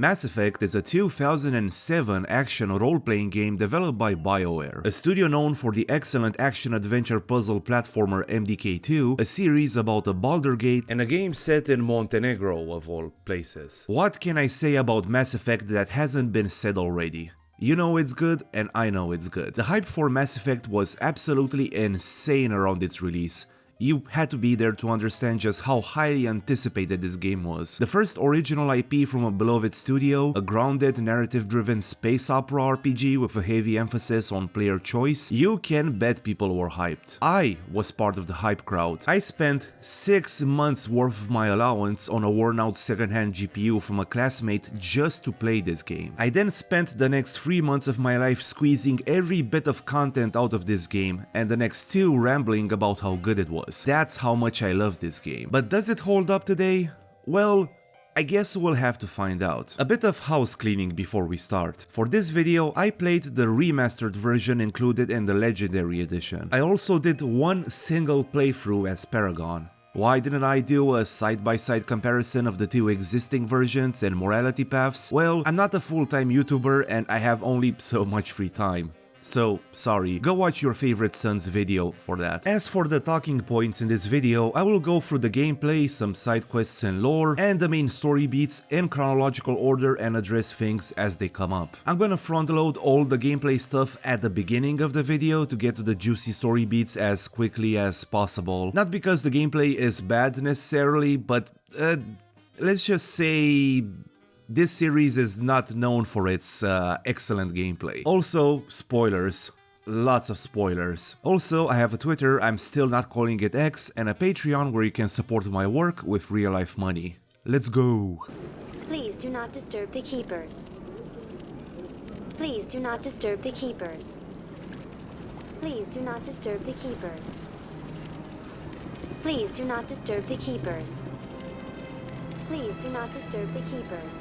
Mass Effect is a 2007 action role-playing game developed by Bioware, a studio known for the excellent action-adventure puzzle platformer MDK2, a series about the Baldur Gate, and a game set in Montenegro of all places. What can I say about Mass Effect that hasn't been said already? You know it's good, and I know it's good. The hype for Mass Effect was absolutely insane around its release. You had to be there to understand just how highly anticipated this game was. The first original IP from a beloved studio, a grounded, narrative-driven space opera RPG with a heavy emphasis on player choice, you can bet people were hyped. I was part of the hype crowd. I spent 6 months worth of my allowance on a worn-out second-hand GPU from a classmate just to play this game. I then spent the next 3 months of my life squeezing every bit of content out of this game, and the next 2 rambling about how good it was. That's how much I love this game. But does it hold up today? Well, I guess we'll have to find out. A bit of house cleaning before we start. For this video, I played the remastered version included in the Legendary Edition. I also did one single playthrough as Paragon. Why didn't I do a side-by-side comparison of the 2 existing versions and morality paths? Well, I'm not a full-time YouTuber and I have only so much free time. So, sorry, go watch your favorite son's video for that. As for the talking points in this video, I will go through the gameplay, some side quests and lore, and the main story beats in chronological order and address things as they come up. I'm gonna front load all the gameplay stuff at the beginning of the video to get to the juicy story beats as quickly as possible. Not because the gameplay is bad necessarily, but let's just say this series is not known for its excellent gameplay. Also, spoilers. Lots of spoilers. Also, I have a Twitter, I'm still not calling it X, and a Patreon where you can support my work with real-life money. Let's go! Please do not disturb the keepers. Please do not disturb the keepers. Please do not disturb the keepers. Please do not disturb the keepers. Please do not disturb the keepers.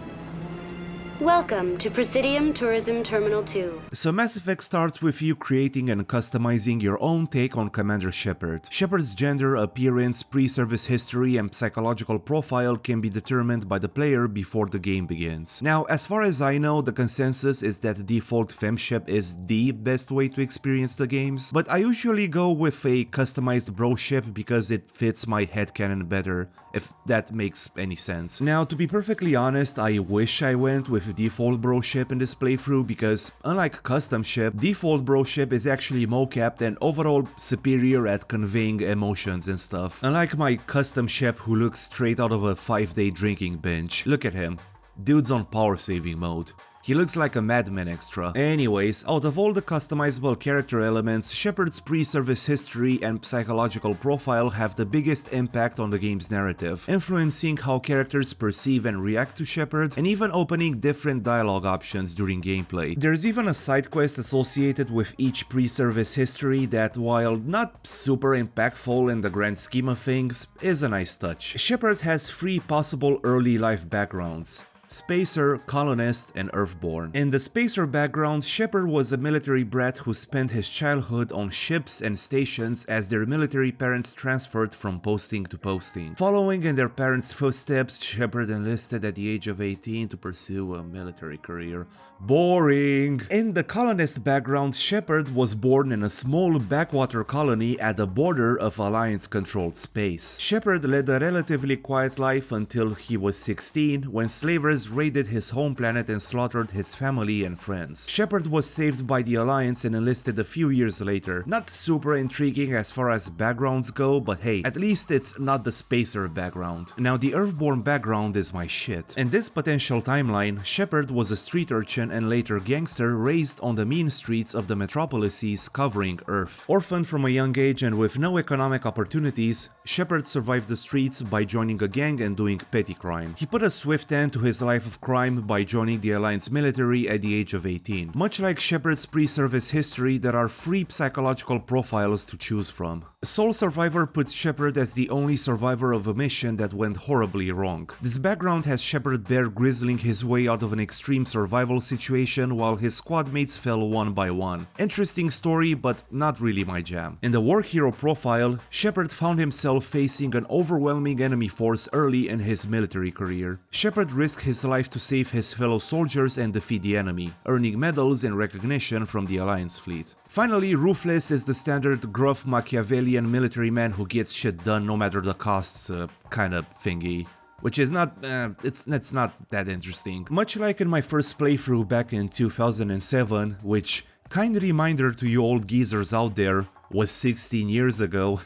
Welcome to Presidium Tourism Terminal 2. So Mass Effect starts with you creating and customizing your own take on Commander Shepard. Shepard's gender, appearance, pre-service history, and psychological profile can be determined by the player before the game begins. Now, as far as I know, the consensus is that default femshep is the best way to experience the games, but I usually go with a customized broship because it fits my headcanon better, if that makes any sense. Now, to be perfectly honest, I wish I went with default broship in this playthrough because, unlike custom ship, default broship is actually mocapped and overall superior at conveying emotions and stuff. Unlike my custom ship who looks straight out of a 5-day drinking binge. Look at him. Dude's on power saving mode. He looks like a Mad Men extra. Anyways, out of all the customizable character elements, Shepard's pre-service history and psychological profile have the biggest impact on the game's narrative, influencing how characters perceive and react to Shepard, and even opening different dialogue options during gameplay. There's even a side quest associated with each pre-service history that, while not super impactful in the grand scheme of things, is a nice touch. Shepard has 3 possible early life backgrounds: Spacer, Colonist, and Earthborn. In the Spacer background, Shepard was a military brat who spent his childhood on ships and stations as their military parents transferred from posting to posting. Following in their parents' footsteps, Shepard enlisted at the age of 18 to pursue a military career. Boring! In the Colonist background, Shepard was born in a small backwater colony at the border of Alliance-controlled space. Shepard led a relatively quiet life until he was 16, when slavers raided his home planet and slaughtered his family and friends. Shepard was saved by the Alliance and enlisted a few years later. Not super intriguing as far as backgrounds go, but hey, at least it's not the Spacer background. Now the Earthborn background is my shit. In this potential timeline, Shepard was a street urchin and later gangster raised on the mean streets of the metropolises covering Earth. Orphaned from a young age and with no economic opportunities, Shepard survived the streets by joining a gang and doing petty crime. He put a swift end to his life of crime by joining the Alliance military at the age of 18. Much like Shepard's pre-service history, there are 3 psychological profiles to choose from. Sole Survivor puts Shepard as the only survivor of a mission that went horribly wrong. This background has Shepard bare grizzling his way out of an extreme survival situation while his squad mates fell one by one. Interesting story, but not really my jam. In the War Hero profile, Shepard found himself facing an overwhelming enemy force early in his military career. Shepard risked his life to save his fellow soldiers and defeat the enemy, earning medals and recognition from the Alliance fleet. Finally, Ruthless is the standard gruff Machiavellian military man who gets shit done no matter the costs kind of thingy. Which is not, it's not that interesting. Much like in my first playthrough back in 2007, which, kind reminder to you old geezers out there, was 16 years ago.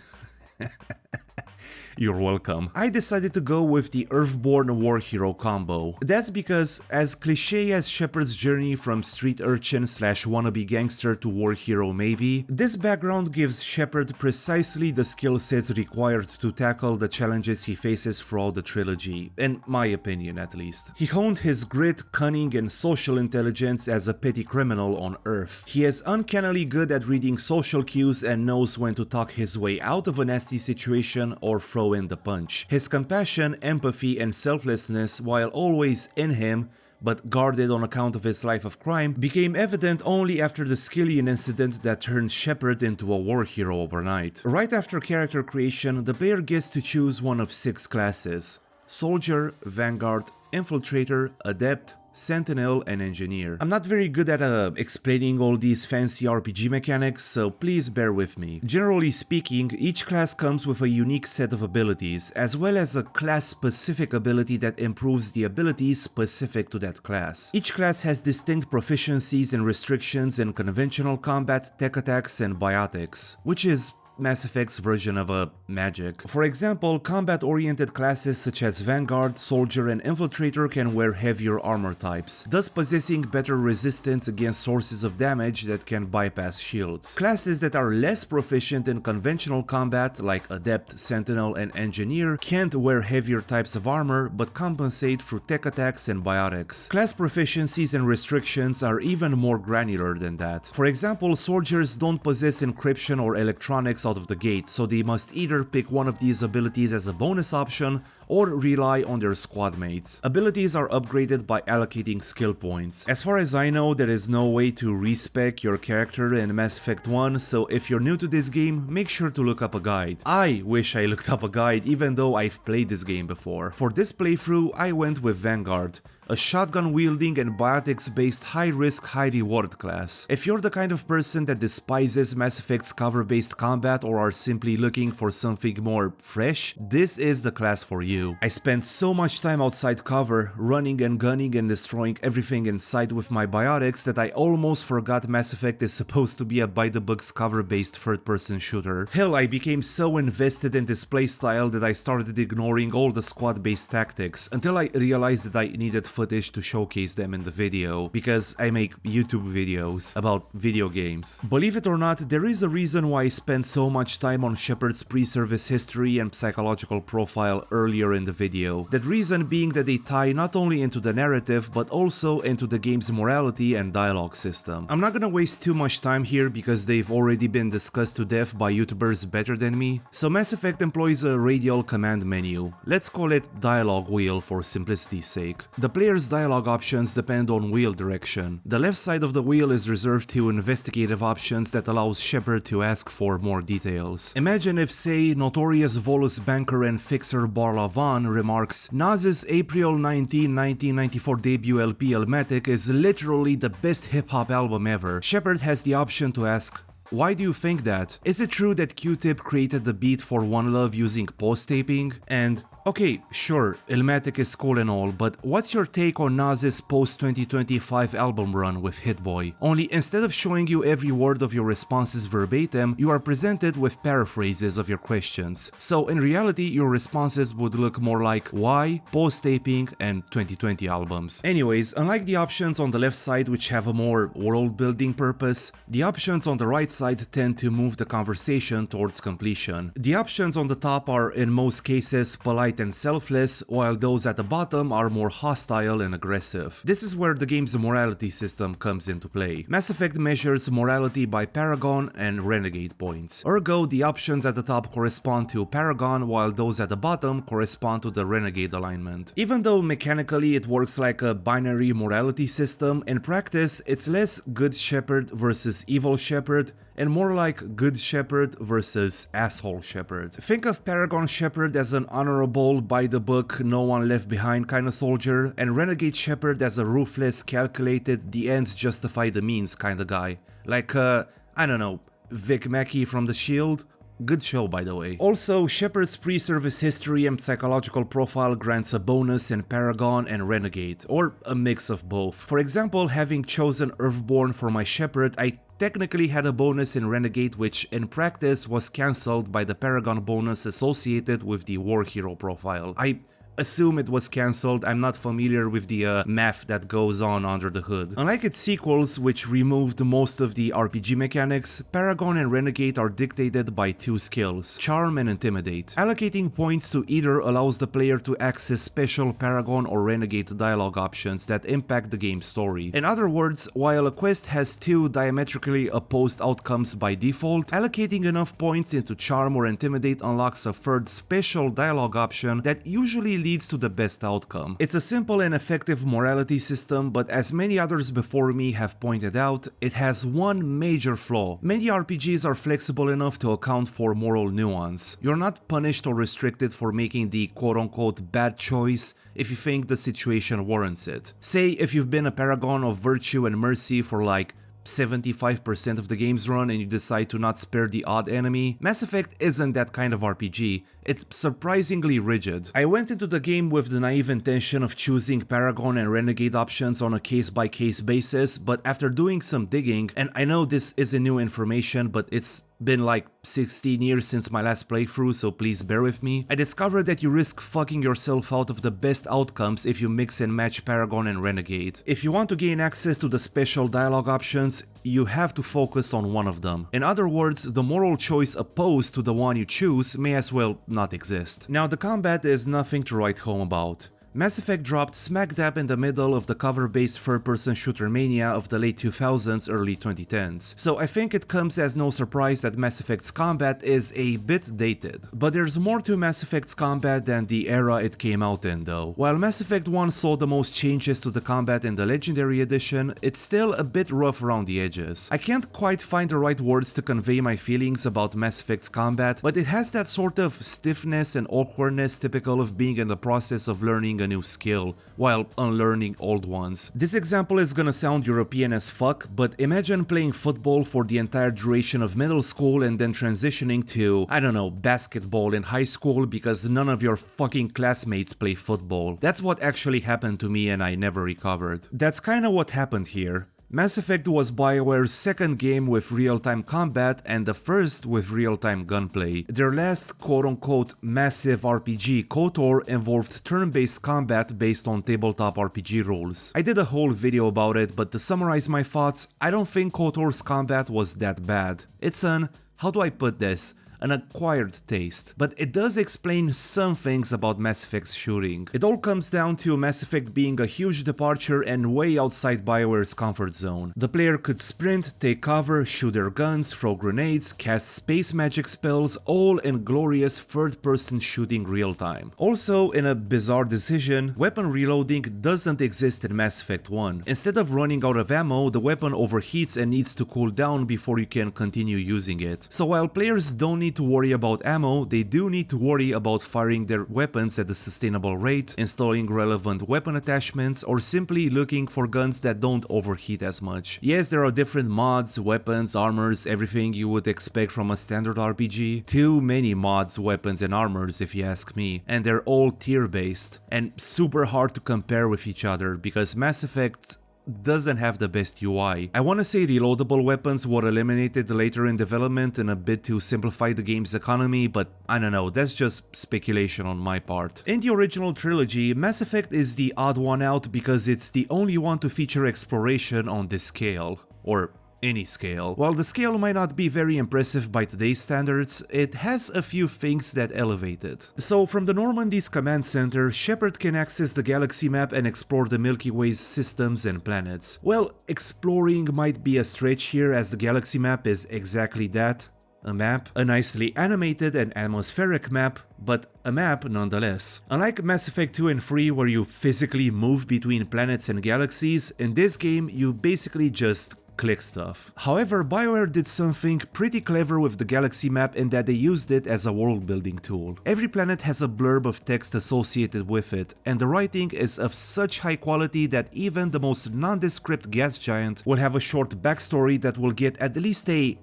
You're welcome. I decided to go with the Earthborn War Hero combo. That's because, as cliché as Shepard's journey from street urchin / wannabe gangster to war hero may be, this background gives Shepard precisely the skill sets required to tackle the challenges he faces throughout the trilogy, in my opinion at least. He honed his grit, cunning and social intelligence as a petty criminal on Earth. He is uncannily good at reading social cues and knows when to talk his way out of a nasty situation or throw in the punch. His compassion, empathy and selflessness, while always in him, but guarded on account of his life of crime, became evident only after the Skillian incident that turned Shepard into a war hero overnight. Right after character creation, the player gets to choose one of 6 classes: Soldier, Vanguard, Infiltrator, Adept, Sentinel and Engineer. I'm not very good at explaining all these fancy RPG mechanics, so please bear with me. Generally speaking, each class comes with a unique set of abilities, as well as a class-specific ability that improves the abilities specific to that class. Each class has distinct proficiencies and restrictions in conventional combat, tech attacks and biotics, which is Mass Effect's version of a magic. For example, combat-oriented classes such as Vanguard, Soldier and Infiltrator can wear heavier armor types, thus possessing better resistance against sources of damage that can bypass shields. Classes that are less proficient in conventional combat, like Adept, Sentinel and Engineer, can't wear heavier types of armor, but compensate through tech attacks and biotics. Class proficiencies and restrictions are even more granular than that. For example, Soldiers don't possess encryption or electronics out of the gate, so they must either pick one of these abilities as a bonus option or rely on their squad mates. Abilities are upgraded by allocating skill points. As far as I know, there is no way to respec your character in Mass Effect 1, so if you're new to this game, make sure to look up a guide. I wish I looked up a guide even though I've played this game before. For this playthrough, I went with Vanguard, a shotgun-wielding and biotics-based high-risk, high-reward class. If you're the kind of person that despises Mass Effect's cover-based combat or are simply looking for something more fresh, this is the class for you. I spent so much time outside cover, running and gunning and destroying everything in sight with my biotics that I almost forgot Mass Effect is supposed to be a by-the-books cover-based third-person shooter. Hell, I became so invested in this playstyle that I started ignoring all the squad-based tactics, until I realized that I needed footage to showcase them in the video, because I make YouTube videos about video games. Believe it or not, there is a reason why I spent so much time on Shepard's pre-service history and psychological profile earlier in the video. That reason being that they tie not only into the narrative, but also into the game's morality and dialogue system. I'm not gonna waste too much time here because they've already been discussed to death by YouTubers better than me. So Mass Effect employs a radial command menu. Let's call it dialogue wheel for simplicity's sake. The player's dialogue options depend on wheel direction. The left side of the wheel is reserved to investigative options that allows Shepard to ask for more details. Imagine if, say, notorious Volus banker and fixer Barla Von remarks, "Naz's April 19, 1994 debut LP Elmatic is literally the best hip-hop album ever." Shepard has the option to ask, "Why do you think that? Is it true that Q-Tip created the beat for One Love using post-taping?" And okay, sure, Elmatic is cool and all, but what's your take on Naz's post-2025 album run with Hit-Boy? Only instead of showing you every word of your responses verbatim, you are presented with paraphrases of your questions. So in reality, your responses would look more like why, post-taping, and 2020 albums. Anyways, unlike the options on the left side which have a more world-building purpose, the options on the right side tend to move the conversation towards completion. The options on the top are in most cases polite upright and selfless, while those at the bottom are more hostile and aggressive. This is where the game's morality system comes into play. Mass Effect measures morality by Paragon and Renegade points. Ergo, the options at the top correspond to Paragon, while those at the bottom correspond to the Renegade alignment. Even though mechanically it works like a binary morality system, in practice it's less good shepherd versus evil shepherd and more like good shepherd versus asshole shepherd. Think of Paragon shepherd as an honorable, by-the-book, no-one-left-behind kind of soldier, and Renegade shepherd as a ruthless, calculated, the ends justify the means kind of guy. Like, I don't know, Vic Mackey from The Shield? Good show, by the way. Also, Shepard's pre-service history and psychological profile grants a bonus in Paragon and Renegade, or a mix of both. For example, having chosen Earthborn for my Shepard, I technically had a bonus in Renegade which in practice was cancelled by the Paragon bonus associated with the War Hero profile. I assume it was cancelled, I'm not familiar with the math that goes on under the hood. Unlike its sequels, which removed most of the RPG mechanics, Paragon and Renegade are dictated by two skills, Charm and Intimidate. Allocating points to either allows the player to access special Paragon or Renegade dialogue options that impact the game's story. In other words, while a quest has two diametrically opposed outcomes by default, allocating enough points into Charm or Intimidate unlocks a third special dialogue option that usually leads to the best outcome. It's a simple and effective morality system, but as many others before me have pointed out, it has one major flaw. Many RPGs are flexible enough to account for moral nuance. You're not punished or restricted for making the quote-unquote bad choice if you think the situation warrants it. Say if you've been a paragon of virtue and mercy for like 75% of the game's run and you decide to not spare the odd enemy. Mass Effect isn't that kind of RPG, it's surprisingly rigid. I went into the game with the naive intention of choosing Paragon and Renegade options on a case-by-case basis, but after doing some digging, and I know this isn't new information, but it's been like 16 years since my last playthrough, so please bear with me, I discovered that you risk fucking yourself out of the best outcomes if you mix and match Paragon and Renegade. If you want to gain access to the special dialogue options, you have to focus on one of them. In other words, the moral choice opposed to the one you choose may as well not exist. Now, the combat is nothing to write home about. Mass Effect dropped smack dab in the middle of the cover-based third-person shooter mania of the late 2000s, early 2010s, so I think it comes as no surprise that Mass Effect's combat is a bit dated. But there's more to Mass Effect's combat than the era it came out in though. While Mass Effect 1 saw the most changes to the combat in the Legendary Edition, it's still a bit rough around the edges. I can't quite find the right words to convey my feelings about Mass Effect's combat, but it has that sort of stiffness and awkwardness typical of being in the process of learning a new skill while unlearning old ones. This example is gonna sound European as fuck, but imagine playing football for the entire duration of middle school and then transitioning to, I don't know, basketball in high school because none of your fucking classmates play football. That's what actually happened to me and I never recovered. That's kinda what happened here. Mass Effect was Bioware's second game with real-time combat and the first with real-time gunplay. Their last quote-unquote massive RPG, KOTOR, involved turn-based combat based on tabletop RPG rules. I did a whole video about it, but to summarize my thoughts, I don't think KOTOR's combat was that bad. It's an, how do I put this, an acquired taste, but it does explain some things about Mass Effect's shooting. It all comes down to Mass Effect being a huge departure and way outside Bioware's comfort zone. The player could sprint, take cover, shoot their guns, throw grenades, cast space magic spells, all in glorious third-person shooting real-time. Also, in a bizarre decision, weapon reloading doesn't exist in Mass Effect 1. Instead of running out of ammo, the weapon overheats and needs to cool down before you can continue using it. So while players don't need to worry about ammo, they do need to worry about firing their weapons at a sustainable rate, installing relevant weapon attachments, or simply looking for guns that don't overheat as much. Yes, there are different mods, weapons, armors, everything you would expect from a standard RPG. Too many mods, weapons, and armors if you ask me, and they're all tier based, and super hard to compare with each other because Mass Effect doesn't have the best UI. I wanna say reloadable weapons were eliminated later in development in a bid to simplify the game's economy, but I don't know, that's just speculation on my part. In the original trilogy, Mass Effect is the odd one out because it's the only one to feature exploration on this scale. Or any scale. While the scale might not be very impressive by today's standards, it has a few things that elevate it. So from the Normandy's command center, Shepard can access the galaxy map and explore the Milky Way's systems and planets. Well, exploring might be a stretch here, as the galaxy map is exactly that. A map, a nicely animated and atmospheric map, but a map nonetheless. Unlike Mass Effect 2 and 3, where you physically move between planets and galaxies, in this game you basically just click stuff. However, Bioware did something pretty clever with the galaxy map in that they used it as a world building tool. Every planet has a blurb of text associated with it, and the writing is of such high quality that even the most nondescript gas giant will have a short backstory that will get at least a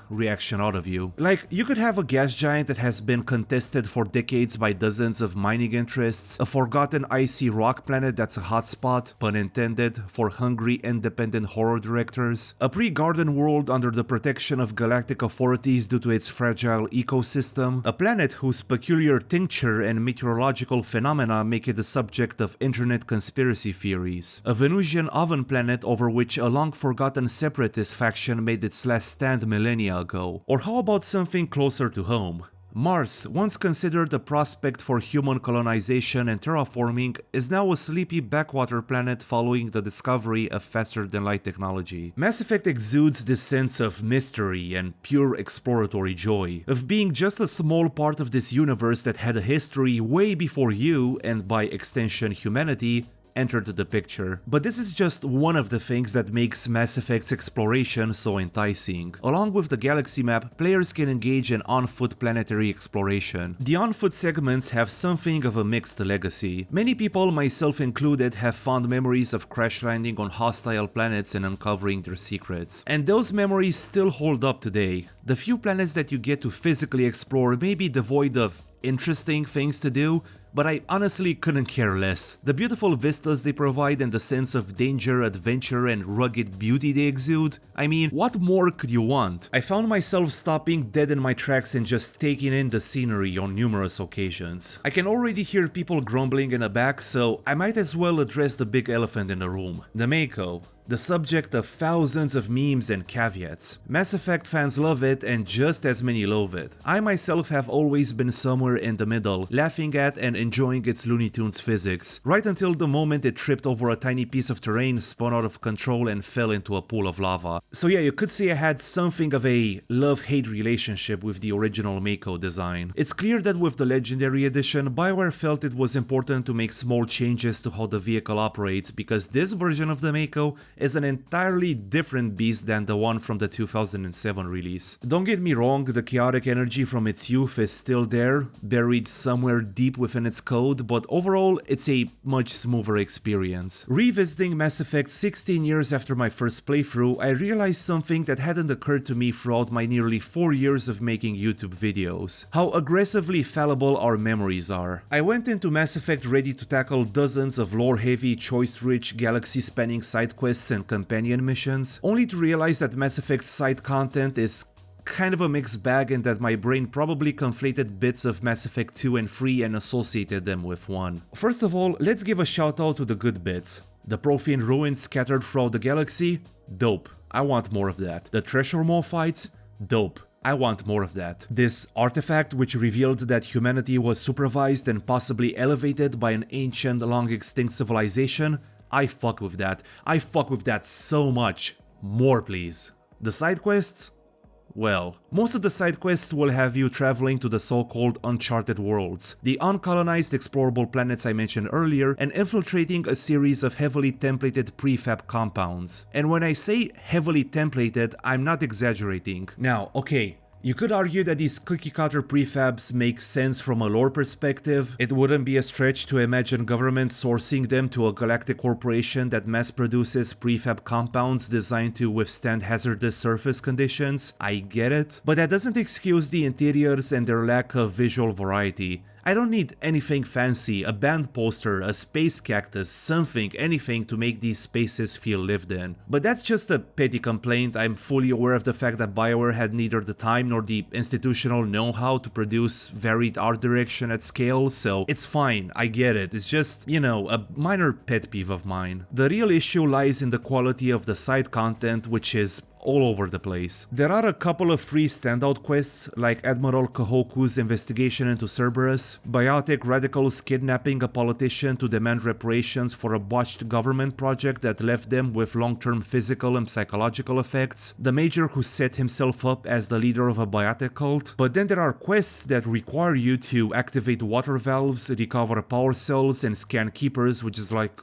reaction out of you. Like, you could have a gas giant that has been contested for decades by dozens of mining interests, a forgotten icy rock planet that's a hotspot, pun intended, for hungry independent horror directors, a pre-garden world under the protection of galactic authorities due to its fragile ecosystem, a planet whose peculiar tincture and meteorological phenomena make it the subject of internet conspiracy theories, a Venusian oven planet over which a long-forgotten separatist faction made its last stand millennia ago. Or how about something closer to home? Mars, once considered a prospect for human colonization and terraforming, is now a sleepy backwater planet following the discovery of faster-than-light technology. Mass Effect exudes this sense of mystery and pure exploratory joy, of being just a small part of this universe that had a history way before you, and by extension humanity, entered the picture. But this is just one of the things that makes Mass Effect's exploration so enticing. Along with the galaxy map, players can engage in on-foot planetary exploration. The on-foot segments have something of a mixed legacy. Many people, myself included, have fond memories of crash landing on hostile planets and uncovering their secrets. And those memories still hold up today. The few planets that you get to physically explore may be devoid of interesting things to do, but I honestly couldn't care less. The beautiful vistas they provide and the sense of danger, adventure, and rugged beauty they exude, I mean, what more could you want? I found myself stopping dead in my tracks and just taking in the scenery on numerous occasions. I can already hear people grumbling in the back, so I might as well address the big elephant in the room. The Mako. The subject of thousands of memes and caveats. Mass Effect fans love it and just as many loathe it. I myself have always been somewhere in the middle, laughing at and enjoying its Looney Tunes physics, right until the moment it tripped over a tiny piece of terrain, spun out of control and fell into a pool of lava. So yeah, you could say I had something of a love-hate relationship with the original Mako design. It's clear that with the Legendary Edition, Bioware felt it was important to make small changes to how the vehicle operates, because this version of the Mako is an entirely different beast than the one from the 2007 release. Don't get me wrong, the chaotic energy from its youth is still there, buried somewhere deep within its code, but overall it's a much smoother experience. Revisiting Mass Effect 16 years after my first playthrough, I realized something that hadn't occurred to me throughout my nearly 4 years of making YouTube videos. How aggressively fallible our memories are. I went into Mass Effect ready to tackle dozens of lore-heavy, choice-rich, galaxy-spanning side quests and companion missions, only to realize that Mass Effect's side content is kind of a mixed bag and that my brain probably conflated bits of Mass Effect 2 and 3 and associated them with one. First of all, let's give a shout out to the good bits. The Prothean ruins scattered throughout the galaxy? Dope. I want more of that. The Treasure Maw fights? Dope. I want more of that. This artifact, which revealed that humanity was supervised and possibly elevated by an ancient, long-extinct civilization? I fuck with that. I fuck with that so much. More, please. The side quests? Well, most of the side quests will have you traveling to the so-called uncharted worlds, the uncolonized explorable planets I mentioned earlier, and infiltrating a series of heavily templated prefab compounds. And when I say heavily templated, I'm not exaggerating. Now, okay, you could argue that these cookie-cutter prefabs make sense from a lore perspective. It wouldn't be a stretch to imagine government sourcing them to a galactic corporation that mass-produces prefab compounds designed to withstand hazardous surface conditions. I get it. But that doesn't excuse the interiors and their lack of visual variety. I don't need anything fancy, a band poster, a space cactus, something, anything to make these spaces feel lived in. But that's just a petty complaint. I'm fully aware of the fact that Bioware had neither the time nor the institutional know-how to produce varied art direction at scale, so it's fine, I get it. It's just, you know, a minor pet peeve of mine. The real issue lies in the quality of the side content, which is all over the place. There are a couple of free standout quests, like Admiral Kahoku's investigation into Cerberus, biotic radicals kidnapping a politician to demand reparations for a botched government project that left them with long-term physical and psychological effects, the Major who set himself up as the leader of a biotic cult. But then there are quests that require you to activate water valves, recover power cells, and scan keepers, which is like...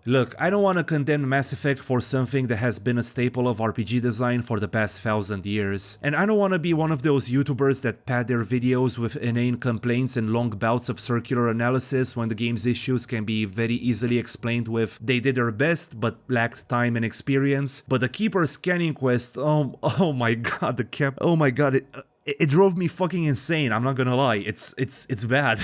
Look, I don't want to condemn Mass Effect for something that has been a staple of RPG design for the past 1000 years. And I don't want to be one of those YouTubers that pad their videos with inane complaints and long bouts of circular analysis when the game's issues can be very easily explained with they did their best but lacked time and experience. But the Keeper scanning quest, oh my god, it drove me fucking insane, I'm not gonna lie, it's bad.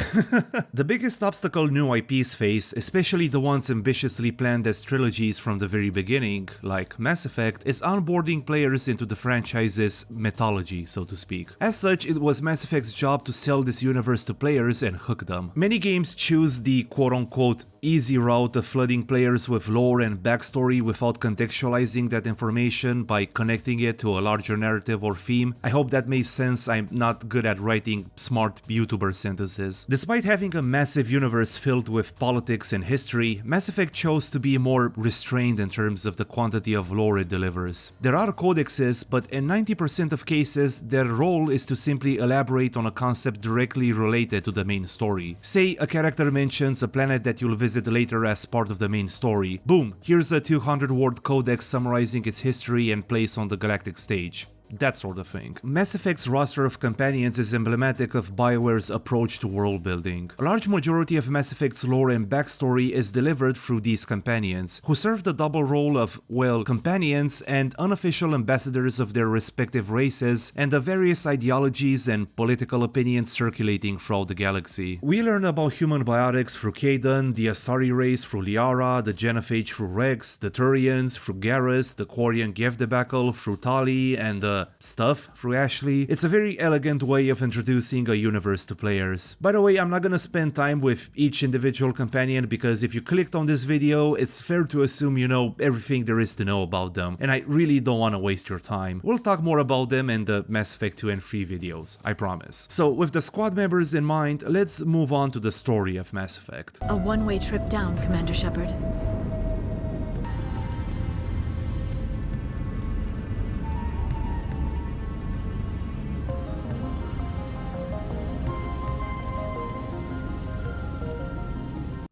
The biggest obstacle new IPs face, especially the ones ambitiously planned as trilogies from the very beginning, like Mass Effect, is onboarding players into the franchise's mythology, so to speak. As such, it was Mass Effect's job to sell this universe to players and hook them. Many games choose the quote-unquote easy route of flooding players with lore and backstory without contextualizing that information by connecting it to a larger narrative or theme. I hope that makes sense. I'm not good at writing smart YouTuber sentences. Despite having a massive universe filled with politics and history, Mass Effect chose to be more restrained in terms of the quantity of lore it delivers. There are codexes, but in 90% of cases, their role is to simply elaborate on a concept directly related to the main story. Say a character mentions a planet that you'll visit later as part of the main story. Boom, here's a 200-word codex summarizing its history and place on the galactic stage. That sort of thing. Mass Effect's roster of companions is emblematic of Bioware's approach to world building. A large majority of Mass Effect's lore and backstory is delivered through these companions, who serve the double role of, well, companions and unofficial ambassadors of their respective races and the various ideologies and political opinions circulating throughout the galaxy. We learn about human biotics through Kaidan, the Asari race through Liara, the Genophage through Rex, the Turians through Garrus, the Quarian Geth debacle through Tali, and stuff through Ashley. It's a very elegant way of introducing a universe to players. By the way, I'm not gonna spend time with each individual companion because if you clicked on this video, it's fair to assume you know everything there is to know about them, and I really don't want to waste your time. We'll talk more about them in the Mass Effect 2 and 3 videos, I promise. So with the squad members in mind, let's move on to the story of Mass Effect. A one-way trip down, Commander Shepard.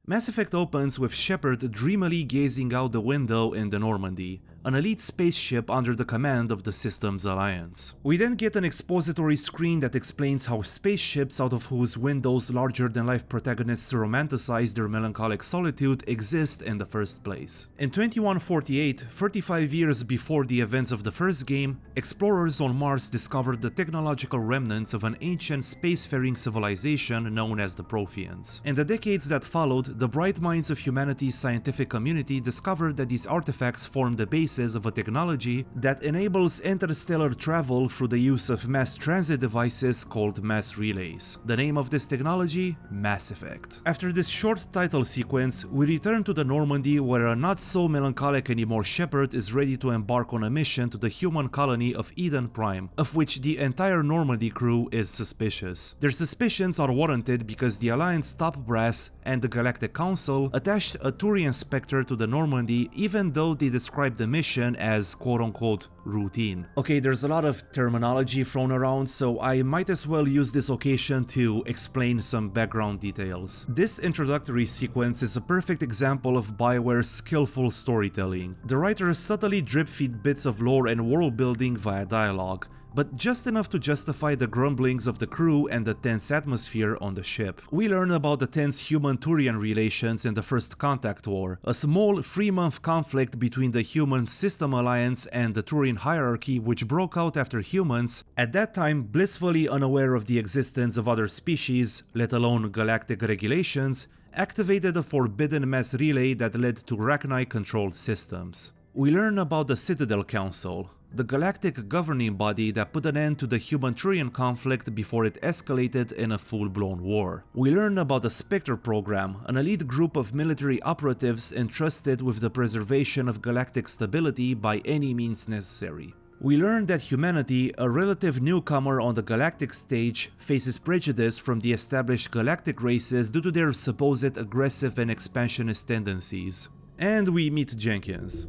Mass Effect opens with Shepard dreamily gazing out the window in the Normandy, an elite spaceship under the command of the Systems Alliance. We then get an expository screen that explains how spaceships out of whose windows larger-than-life protagonists romanticize their melancholic solitude exist in the first place. In 2148, 35 years before the events of the first game, explorers on Mars discovered the technological remnants of an ancient spacefaring civilization known as the Protheans. In the decades that followed, the bright minds of humanity's scientific community discovered that these artifacts form the basis of a technology that enables interstellar travel through the use of mass transit devices called mass relays. The name of this technology? Mass Effect. After this short title sequence, we return to the Normandy where a not so melancholic anymore Shepard is ready to embark on a mission to the human colony of Eden Prime, of which the entire Normandy crew is suspicious. Their suspicions are warranted because the Alliance top brass and the Galactic Council attached a Turian Spectre to the Normandy even though they described the mission as quote-unquote routine. Okay, there's a lot of terminology thrown around, so I might as well use this occasion to explain some background details. This introductory sequence is a perfect example of Bioware's skillful storytelling. The writers subtly drip-feed bits of lore and world building via dialogue, but just enough to justify the grumblings of the crew and the tense atmosphere on the ship. We learn about the tense human-Turian relations in the First Contact War, a small 3-month conflict between the Human System Alliance and the Turian hierarchy which broke out after humans, at that time blissfully unaware of the existence of other species, let alone galactic regulations, activated a forbidden mass relay that led to Rachni-controlled systems. We learn about the Citadel Council, the galactic governing body that put an end to the human-Turian conflict before it escalated in a full-blown war. We learn about the Spectre program, an elite group of military operatives entrusted with the preservation of galactic stability by any means necessary. We learn that humanity, a relative newcomer on the galactic stage, faces prejudice from the established galactic races due to their supposed aggressive and expansionist tendencies. And we meet Jenkins.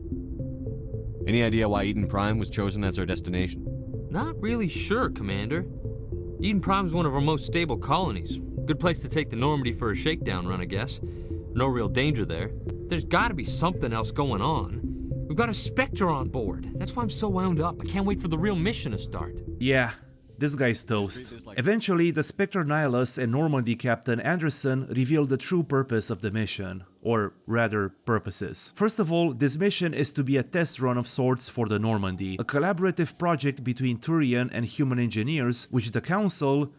Any idea why Eden Prime was chosen as our destination? Not really sure, Commander. Eden Prime's one of our most stable colonies. Good place to take the Normandy for a shakedown run, I guess. No real danger there. There's gotta be something else going on. We've got a Spectre on board. That's why I'm so wound up. I can't wait for the real mission to start. Yeah, this guy's toast. Eventually, the Spectre Nihilus and Normandy Captain Anderson reveal the true purpose of the mission. Or rather, purposes. First of all, this mission is to be a test run of sorts for the Normandy, a collaborative project between Turian and human engineers, which the Council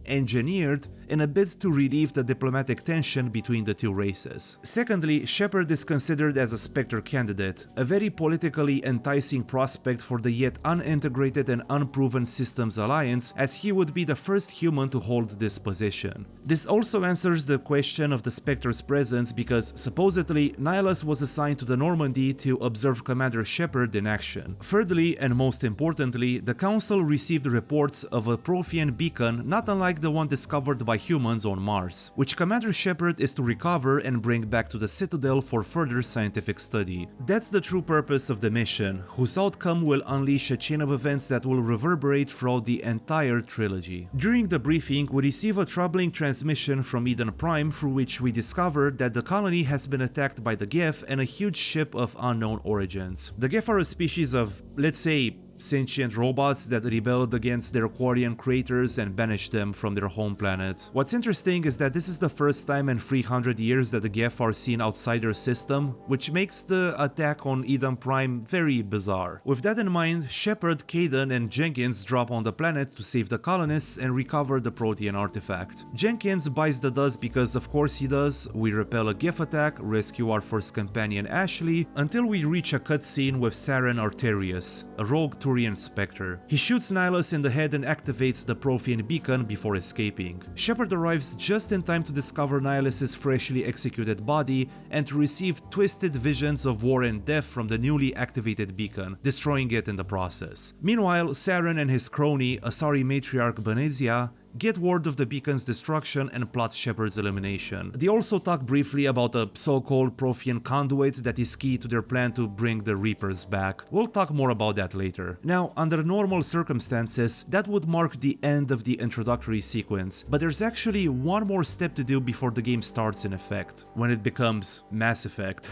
engineered in a bid to relieve the diplomatic tension between the two races. Secondly, Shepard is considered as a Spectre candidate, a very politically enticing prospect for the yet unintegrated and unproven Systems Alliance, as he would be the first human to hold this position. This also answers the question of the Spectre's presence because supposedly Nihilus was assigned to the Normandy to observe Commander Shepard in action. Thirdly, and most importantly, the Council received reports of a Prothean beacon not unlike the one discovered by humans on Mars, which Commander Shepard is to recover and bring back to the Citadel for further scientific study. That's the true purpose of the mission, whose outcome will unleash a chain of events that will reverberate throughout the entire trilogy. During the briefing, we receive a troubling transmission from Eden Prime through which we discover that the colony has been attacked by the Geth and a huge ship of unknown origins. The Geth are a species of, let's say, sentient robots that rebelled against their Croatian creators and banished them from their home planet. What's interesting is that this is the first time in 300 years that the Geth are seen outside their system, which makes the attack on Eden Prime very bizarre. With that in mind, Shepard, Kaidan and Jenkins drop on the planet to save the colonists and recover the Prothean artifact. Jenkins buys the dust because of course he does. We repel a Geth attack, rescue our first companion Ashley, until we reach a cutscene with Saren Arterius, a rogue Turian Spectre. He shoots Nihilus in the head and activates the Prothean beacon before escaping. Shepard arrives just in time to discover Nihilus's freshly executed body and to receive twisted visions of war and death from the newly activated beacon, destroying it in the process. Meanwhile, Saren and his crony, Asari matriarch Benezia, get word of the beacon's destruction and plot Shepard's elimination. They also talk briefly about a so-called Prothean conduit that is key to their plan to bring the Reapers back. We'll talk more about that later. Now, under normal circumstances, that would mark the end of the introductory sequence, but there's actually one more step to do before the game starts in effect, when it becomes Mass Effect.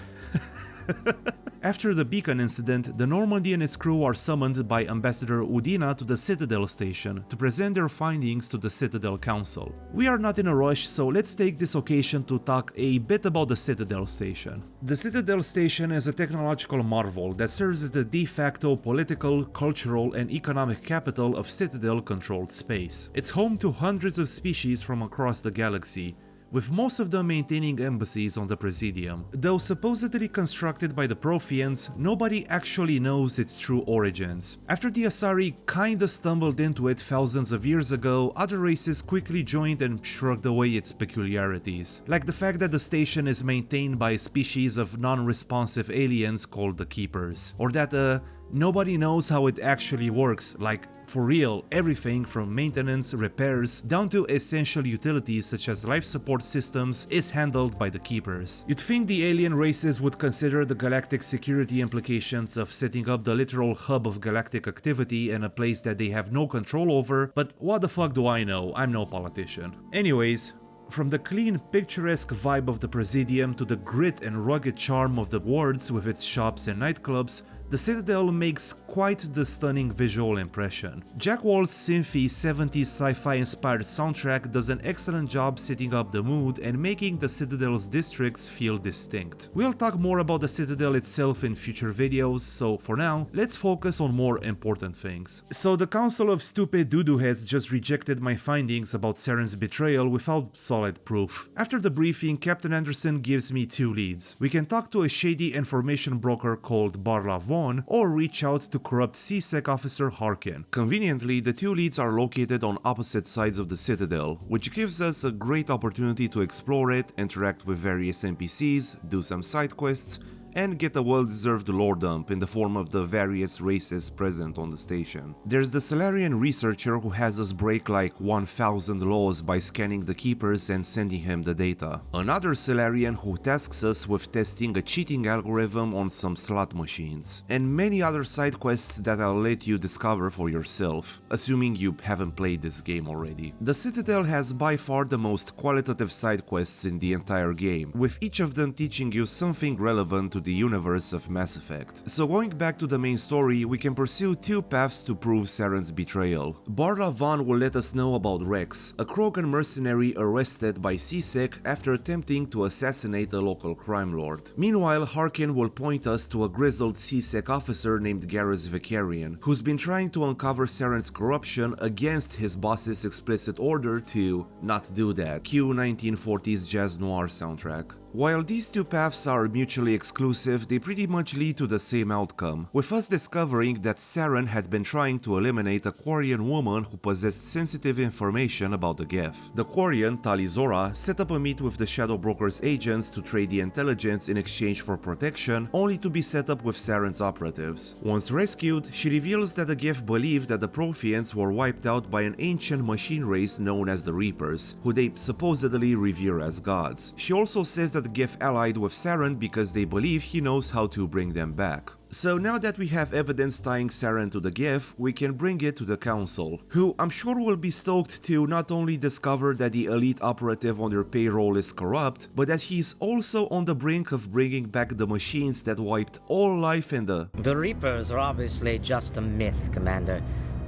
After the beacon incident, the Normandy and his crew are summoned by Ambassador Udina to the Citadel station to present their findings to the Citadel Council. We are not in a rush, so let's take this occasion to talk a bit about the Citadel station. The Citadel station is a technological marvel that serves as the de facto political, cultural and economic capital of Citadel-controlled space. It's home to hundreds of species from across the galaxy, with most of them maintaining embassies on the Presidium. Though supposedly constructed by the Protheans, nobody actually knows its true origins. After the Asari kinda stumbled into it thousands of years ago, other races quickly joined and shrugged away its peculiarities, like the fact that the station is maintained by a species of non-responsive aliens called the Keepers, or that nobody knows how it actually works, like for real, everything from maintenance, repairs, down to essential utilities such as life support systems is handled by the Keepers. You'd think the alien races would consider the galactic security implications of setting up the literal hub of galactic activity in a place that they have no control over, but what the fuck do I know? I'm no politician. Anyways, from the clean, picturesque vibe of the Presidium to the grit and rugged charm of the wards with its shops and nightclubs, the Citadel makes quite the stunning visual impression. Jack Wall's synthy 70s sci-fi inspired soundtrack does an excellent job setting up the mood and making the Citadel's districts feel distinct. We'll talk more about the Citadel itself in future videos, so for now, let's focus on more important things. So the Council of Stupid Doo-Doo Heads just rejected my findings about Saren's betrayal without solid proof. After the briefing, Captain Anderson gives me two leads. We can talk to a shady information broker called Barla Von, on, or reach out to corrupt CSEC officer Harkin. Conveniently, the two leads are located on opposite sides of the Citadel, which gives us a great opportunity to explore it, interact with various NPCs, do some side quests, and get a well-deserved lore dump in the form of the various races present on the station. There's the Salarian researcher who has us break like 1000 laws by scanning the keepers and sending him the data. Another Salarian who tasks us with testing a cheating algorithm on some slot machines. And many other side quests that I'll let you discover for yourself, assuming you haven't played this game already. The Citadel has by far the most qualitative side quests in the entire game, with each of them teaching you something relevant to the universe of Mass Effect. So going back to the main story, we can pursue two paths to prove Saren's betrayal. Barla Von will let us know about Rex, a Krogan mercenary arrested by CSEC after attempting to assassinate a local crime lord. Meanwhile, Harkin will point us to a grizzled CSEC officer named Garrus Vicarian, who's been trying to uncover Saren's corruption against his boss's explicit order to not do that. Cue 1940s jazz noir soundtrack. While these two paths are mutually exclusive, they pretty much lead to the same outcome, with us discovering that Saren had been trying to eliminate a Quarian woman who possessed sensitive information about the Geth. The Quarian, Talizora, set up a meet with the Shadow Broker's agents to trade the intelligence in exchange for protection, only to be set up with Saren's operatives. Once rescued, she reveals that the Geth believed that the Protheans were wiped out by an ancient machine race known as the Reapers, who they supposedly revere as gods. She also says that the Geth allied with Saren because they believe he knows how to bring them back. So now that we have evidence tying Saren to the Geth, we can bring it to the Council, who I'm sure will be stoked to not only discover that the elite operative on their payroll is corrupt, but that he's also on the brink of bringing back the machines that wiped all life in the... The Reapers are obviously just a myth, Commander.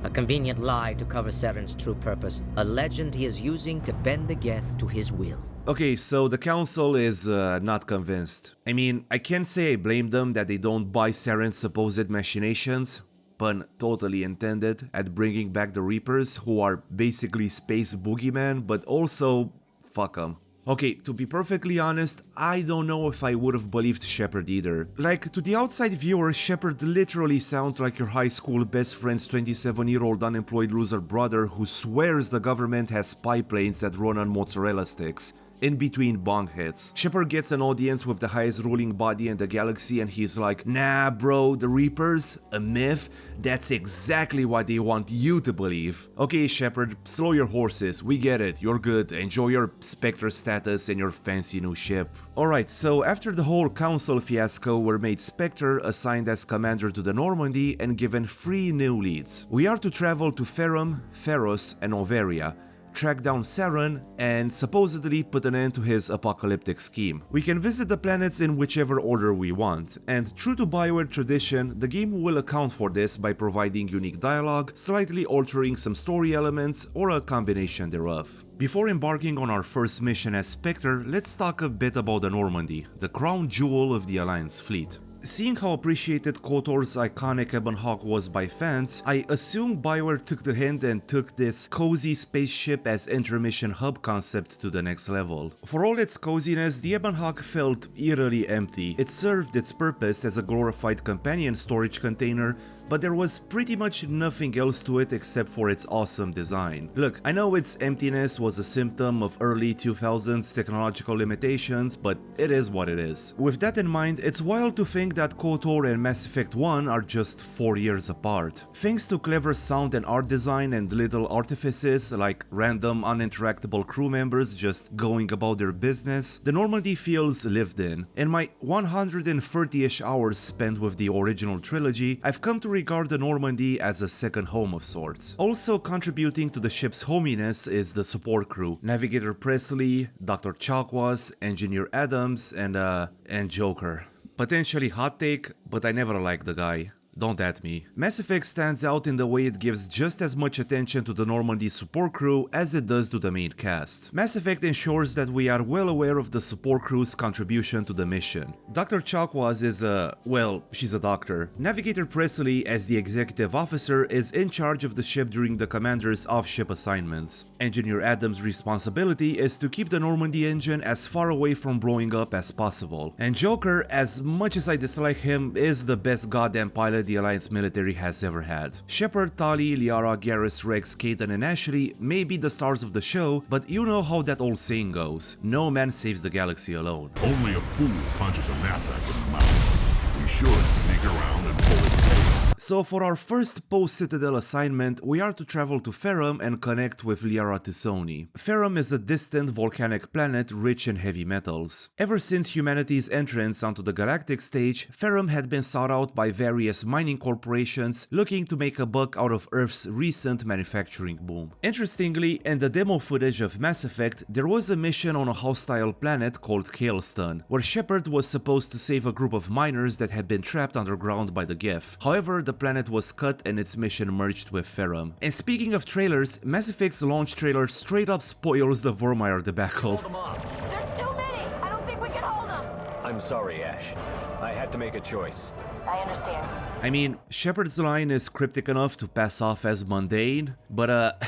A convenient lie to cover Saren's true purpose, a legend he is using to bend the Geth to his will. Okay, so the Council is not convinced. I mean, I can't say I blame them that they don't buy Saren's supposed machinations, pun totally intended, at bringing back the Reapers, who are basically space boogeymen, but also, fuck them. Okay, to be perfectly honest, I don't know if I would have believed Shepard either. Like, to the outside viewer, Shepard literally sounds like your high school best friend's 27-year-old unemployed loser brother who swears the government has spy planes that run on mozzarella sticks. In between bong hits. Shepard gets an audience with the highest ruling body in the galaxy and he's like, nah bro, the Reapers? A myth? That's exactly what they want you to believe. Okay Shepard, slow your horses, we get it, you're good, enjoy your Spectre status and your fancy new ship. Alright, so after the whole Council fiasco, we're made Spectre, assigned as commander to the Normandy and given 3 new leads. We are to travel to Therum, Feros and Noveria, track down Saren, and supposedly put an end to his apocalyptic scheme. We can visit the planets in whichever order we want, and true to Bioware tradition, the game will account for this by providing unique dialogue, slightly altering some story elements, or a combination thereof. Before embarking on our first mission as Spectre, let's talk a bit about the Normandy, the crown jewel of the Alliance fleet. Seeing how appreciated KOTOR's iconic Ebon Hawk was by fans, I assume Bioware took the hint and took this cozy spaceship as intermission hub concept to the next level. For all its coziness, the Ebon Hawk felt eerily empty. It served its purpose as a glorified companion storage container, but there was pretty much nothing else to it except for its awesome design. Look, I know its emptiness was a symptom of early 2000s technological limitations, but it is what it is. With that in mind, it's wild to think that KOTOR and Mass Effect 1 are just 4 years apart. Thanks to clever sound and art design and little artifices like random uninteractable crew members just going about their business, the Normandy feels lived in. In my 130-ish hours spent with the original trilogy, I've come to regard the Normandy as a second home of sorts. Also contributing to the ship's hominess is the support crew. Navigator Presley, Dr. Chakwas, Engineer Adams, and Joker. Potentially hot take, but I never liked the guy. Don't at me. Mass Effect stands out in the way it gives just as much attention to the Normandy support crew as it does to the main cast. Mass Effect ensures that we are well aware of the support crew's contribution to the mission. Dr. Chakwas is well, she's a doctor. Navigator Presley, as the executive officer, is in charge of the ship during the commander's off-ship assignments. Engineer Adams' responsibility is to keep the Normandy engine as far away from blowing up as possible. And Joker, as much as I dislike him, is the best goddamn pilot the Alliance military has ever had. Shepard, Tali, Liara, Garrus, Rex, Kaiten, and Ashley may be the stars of the show, but you know how that old saying goes: no man saves the galaxy alone. Only a fool punches a knapsack in the mouth. We should sneak around and pull its tail. So for our first post-Citadel assignment, we are to travel to Therum and connect with Liara T'Soni. Therum is a distant volcanic planet rich in heavy metals. Ever since humanity's entrance onto the galactic stage, Therum had been sought out by various mining corporations looking to make a buck out of Earth's recent manufacturing boom. Interestingly, in the demo footage of Mass Effect, there was a mission on a hostile planet called Kaelston, where Shepard was supposed to save a group of miners that had been trapped underground by the Geth. However, the planet was cut and its mission merged with Therum. And speaking of trailers, Mass Effect's launch trailer straight up spoils the Virmire debacle. There's too many! I don't think we can hold them! I'm sorry, Ash. I had to make a choice. I understand. I mean, Shepard's line is cryptic enough to pass off as mundane, but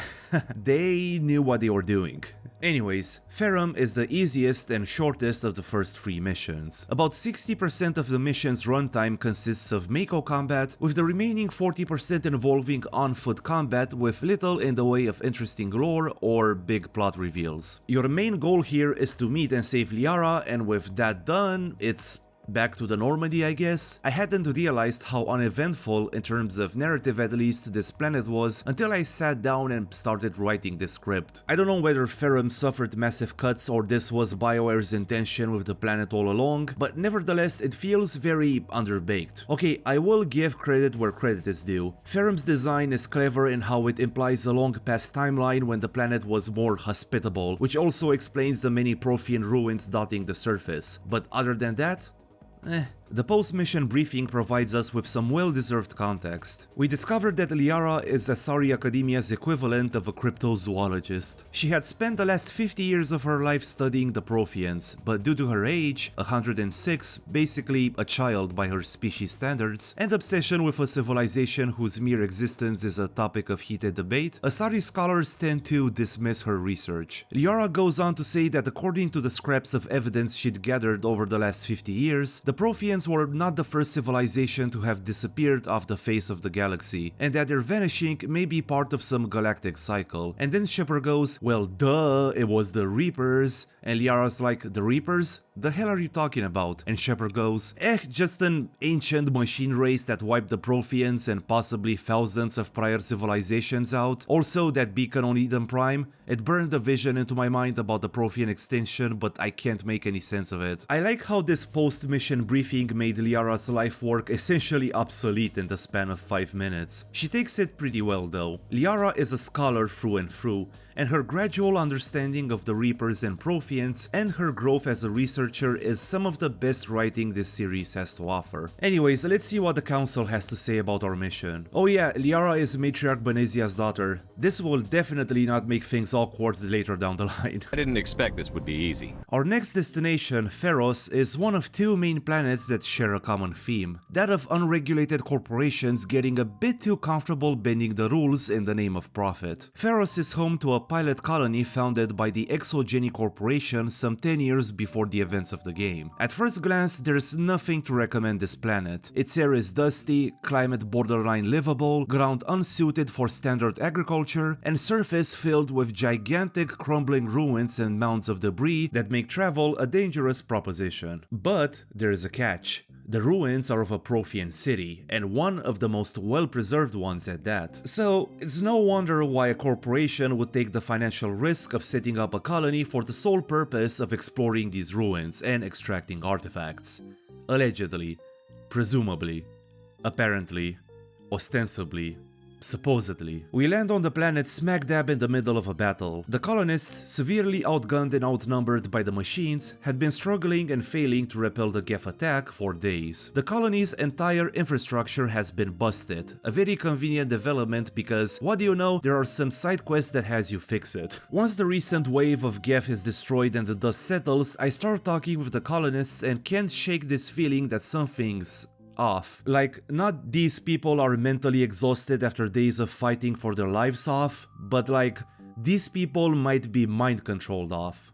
they knew what they were doing. Anyways, Therum is the easiest and shortest of the first 3 missions. About 60% of the mission's runtime consists of Mako combat, with the remaining 40% involving on-foot combat with little in the way of interesting lore or big plot reveals. Your main goal here is to meet and save Liara, and with that done, it's back to the Normandy, I guess. I hadn't realized how uneventful, in terms of narrative at least, this planet was until I sat down and started writing this script. I don't know whether Therum suffered massive cuts or this was Bioware's intention with the planet all along, but nevertheless it feels very underbaked. Okay, I will give credit where credit is due. Therum's design is clever in how it implies a long past timeline when the planet was more hospitable, which also explains the many Prothean ruins dotting the surface. But other than that, The post-mission briefing provides us with some well-deserved context. We discovered that Liara is Asari Academia's equivalent of a cryptozoologist. She had spent the last 50 years of her life studying the Protheans, but due to her age, 106, basically a child by her species standards, and obsession with a civilization whose mere existence is a topic of heated debate, Asari scholars tend to dismiss her research. Liara goes on to say that according to the scraps of evidence she'd gathered over the last 50 years, the Protheans were not the first civilization to have disappeared off the face of the galaxy, and that their vanishing may be part of some galactic cycle. And then Shepard goes, well duh, it was the Reapers, and Liara's like, the Reapers? The hell are you talking about? And Shepard goes, just an ancient machine race that wiped the Protheans and possibly thousands of prior civilizations out. Also, that beacon on Eden Prime, it burned a vision into my mind about the Prothean extinction, but I can't make any sense of it. I like how this post-mission briefing made Liara's life work essentially obsolete in the span of 5 minutes. She takes it pretty well though. Liara is a scholar through and through, and her gradual understanding of the Reapers and Protheans and her growth as a researcher is some of the best writing this series has to offer. Anyways, let's see what the Council has to say about our mission. Oh yeah, Liara is Matriarch Benezia's daughter. This will definitely not make things awkward later down the line. I didn't expect this would be easy. Our next destination, Feros, is one of 2 main planets that share a common theme, that of unregulated corporations getting a bit too comfortable bending the rules in the name of profit. Feros is home to a pilot colony founded by the Exogeny Corporation some 10 years before the events of the game. At first glance, there's nothing to recommend this planet. Its air is dusty, climate borderline livable, ground unsuited for standard agriculture, and surface filled with gigantic crumbling ruins and mounds of debris that make travel a dangerous proposition. But there is a catch. The ruins are of a Prothean city, and one of the most well-preserved ones at that. So, it's no wonder why a corporation would take the financial risk of setting up a colony for the sole purpose of exploring these ruins and extracting artifacts. Allegedly, presumably, apparently, ostensibly, supposedly. We land on the planet smack dab in the middle of a battle. The colonists, severely outgunned and outnumbered by the machines, had been struggling and failing to repel the Geth attack for days. The colony's entire infrastructure has been busted, a very convenient development because, what do you know, there are some side quests that has you fix it. Once the recent wave of Geth is destroyed and the dust settles, I start talking with the colonists and can't shake this feeling that something's off. Like, not these people are mentally exhausted after days of fighting for their lives off, but like, these people might be mind controlled off.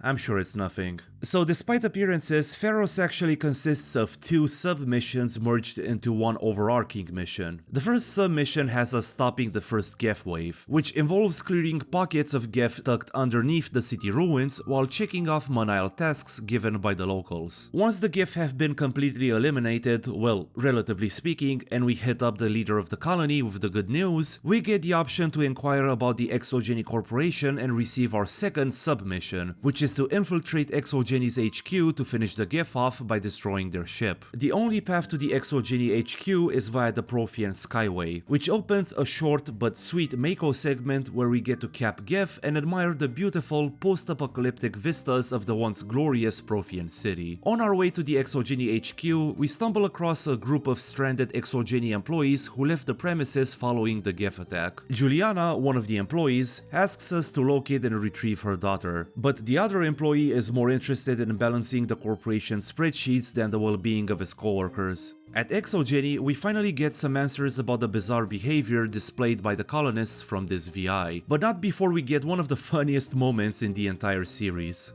I'm sure it's nothing. So despite appearances, Feros actually consists of 2 sub-missions merged into one overarching mission. The first sub-mission has us stopping the first Geth wave, which involves clearing pockets of Geth tucked underneath the city ruins while checking off menial tasks given by the locals. Once the Geth have been completely eliminated, well, relatively speaking, and we hit up the leader of the colony with the good news, we get the option to inquire about the Exogeny Corporation and receive our second sub-mission, which is to infiltrate Exogeny's HQ to finish the Geth off by destroying their ship. The only path to the Exogeny HQ is via the Prothean Skyway, which opens a short but sweet Mako segment where we get to cap Geth and admire the beautiful post-apocalyptic vistas of the once glorious Prothean city. On our way to the Exogeny HQ, we stumble across a group of stranded Exogeny employees who left the premises following the Geth attack. Juliana, one of the employees, asks us to locate and retrieve her daughter, but the other employee is more interested in balancing the corporation's spreadsheets than the well-being of his coworkers. At Exogeny, we finally get some answers about the bizarre behavior displayed by the colonists from this VI, but not before we get one of the funniest moments in the entire series.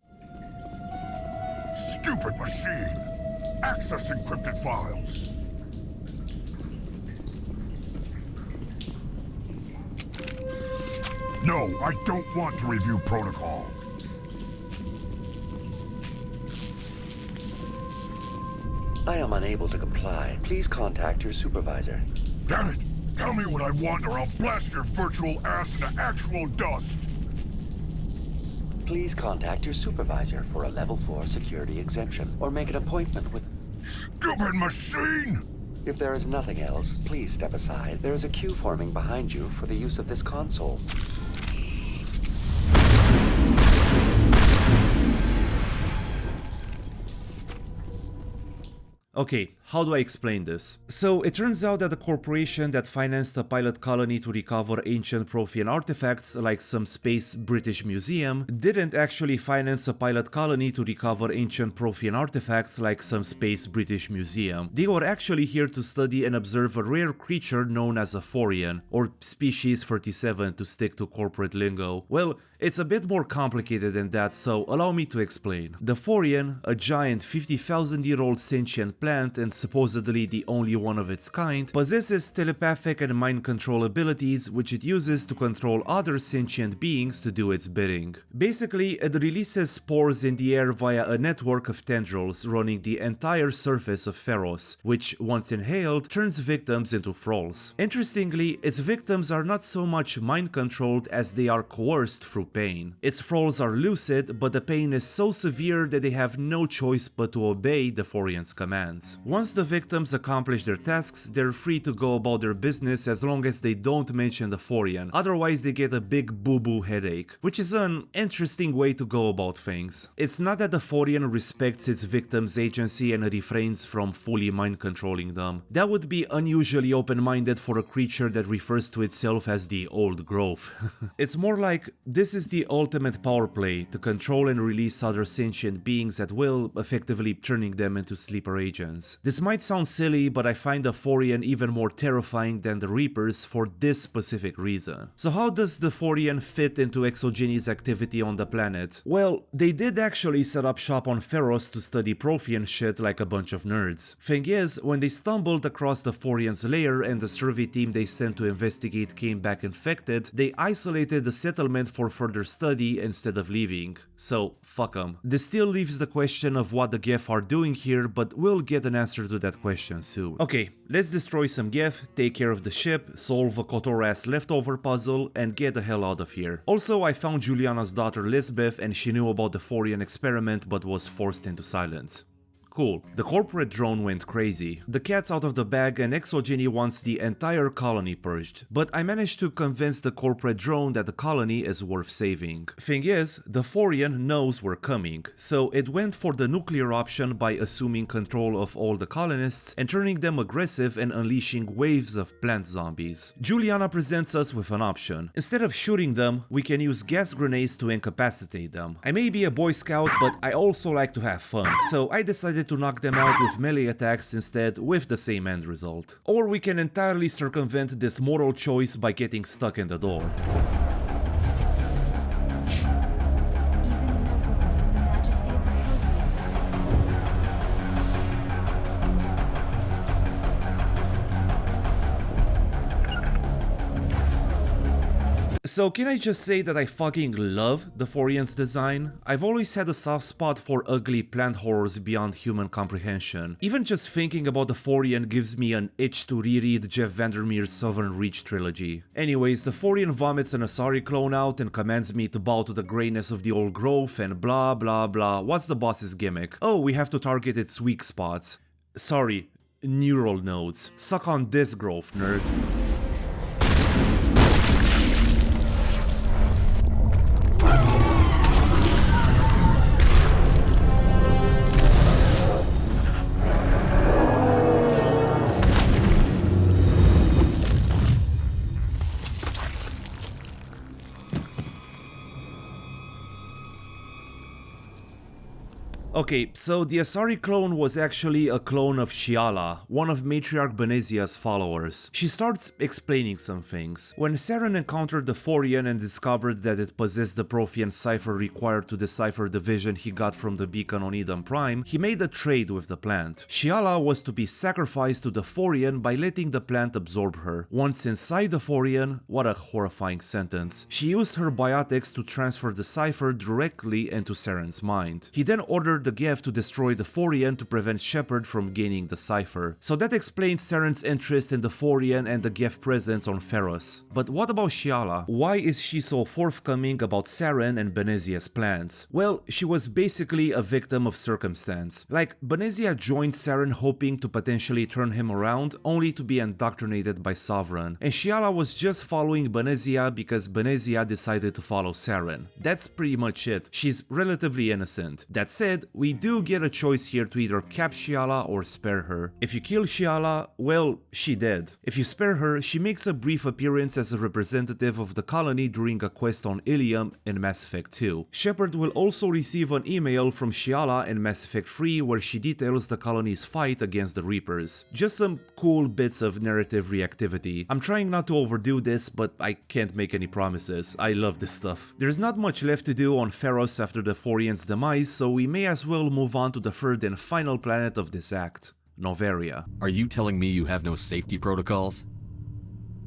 Stupid machine! Access encrypted files! No, I don't want to review protocol. I am unable to comply. Please contact your supervisor. Damn it! Tell me what I want or I'll blast your virtual ass into actual dust! Please contact your supervisor for a level 4 security exemption, or make an appointment with... Stupid machine! If there is nothing else, please step aside. There is a queue forming behind you for the use of this console. Okay, how do I explain this? So, it turns out that the corporation that financed a pilot colony to recover ancient Prothean artifacts like some space British museum didn't actually finance a pilot colony to recover ancient Prothean artifacts like some space British museum. They were actually here to study and observe a rare creature known as a Thorian, or Species 37 to stick to corporate lingo. Well, it's a bit more complicated than that, so allow me to explain. The Thorian, a giant 50,000-year-old sentient plant and supposedly the only one of its kind, possesses telepathic and mind control abilities which it uses to control other sentient beings to do its bidding. Basically, it releases spores in the air via a network of tendrils running the entire surface of Feros, which, once inhaled, turns victims into thralls. Interestingly, its victims are not so much mind controlled as they are coerced through pain. Its thralls are lucid, but the pain is so severe that they have no choice but to obey the Thorian's commands. Once the victims accomplish their tasks, they're free to go about their business as long as they don't mention the Thorian, otherwise they get a big boo-boo headache, which is an interesting way to go about things. It's not that the Thorian respects its victims' agency and refrains from fully mind-controlling them. That would be unusually open-minded for a creature that refers to itself as the Old Growth. It's more like, this is the ultimate power play, to control and release other sentient beings at will, effectively turning them into sleeper agents. This might sound silly, but I find the Thorian even more terrifying than the Reapers for this specific reason. So how does the Thorian fit into Exogeny's activity on the planet? Well, they did actually set up shop on Feros to study Prothean shit like a bunch of nerds. Thing is, when they stumbled across the Thorian's lair and the survey team they sent to investigate came back infected, they isolated the settlement for further study instead of leaving. So, fuck them. This still leaves the question of what the Geth are doing here, but we'll get an answer to that question soon. Okay, let's destroy some Geth, take care of the ship, solve a Kotor-ass leftover puzzle, and get the hell out of here. Also, I found Juliana's daughter Lisbeth and she knew about the Thorian experiment but was forced into silence. Cool. The corporate drone went crazy. The cat's out of the bag and Exogeny wants the entire colony purged. But I managed to convince the corporate drone that the colony is worth saving. Thing is, the Thorian knows we're coming, so it went for the nuclear option by assuming control of all the colonists and turning them aggressive and unleashing waves of plant zombies. Juliana presents us with an option. Instead of shooting them, we can use gas grenades to incapacitate them. I may be a Boy Scout, but I also like to have fun, so I decided to knock them out with melee attacks instead with the same end result. Or we can entirely circumvent this moral choice by getting stuck in the door. Even in their ruins, the majesty of the Protheans is evident. So can I just say that I fucking love the Thorian's design? I've always had a soft spot for ugly plant horrors beyond human comprehension. Even just thinking about the Thorian gives me an itch to reread Jeff Vandermeer's Southern Reach trilogy. Anyways, the Thorian vomits an Asari clone out and commands me to bow to the greyness of the old growth and blah blah blah. What's the boss's gimmick? Oh, we have to target its weak spots. Sorry, neural nodes. Suck on this growth, nerd. Okay, so the Asari clone was actually a clone of Shiala, one of Matriarch Benezia's followers. She starts explaining some things. When Saren encountered the Thorian and discovered that it possessed the Prothean cipher required to decipher the vision he got from the beacon on Eden Prime, he made a trade with the plant. Shiala was to be sacrificed to the Thorian by letting the plant absorb her. Once inside the Thorian, what a horrifying sentence. She used her biotics to transfer the cipher directly into Saren's mind. He then ordered the Geth to destroy the Thorian to prevent Shepard from gaining the cipher. So that explains Saren's interest in the Thorian and the Geth presence on Feros. But what about Shiala? Why is she so forthcoming about Saren and Benezia's plans? Well, she was basically a victim of circumstance. Like, Benezia joined Saren hoping to potentially turn him around, only to be indoctrinated by Sovereign. And Shiala was just following Benezia because Benezia decided to follow Saren. That's pretty much it. She's relatively innocent. That said, we do get a choice here to either cap Shiala or spare her. If you kill Shiala, well, she dead. If you spare her, she makes a brief appearance as a representative of the colony during a quest on Ilium in Mass Effect 2. Shepard will also receive an email from Shiala in Mass Effect 3 where she details the colony's fight against the Reapers. Just some cool bits of narrative reactivity. I'm trying not to overdo this, but I can't make any promises. I love this stuff. There's not much left to do on Feros after the Thorian's demise, so we may as well move on to the third and final planet of this act, Noveria. Are you telling me you have no safety protocols?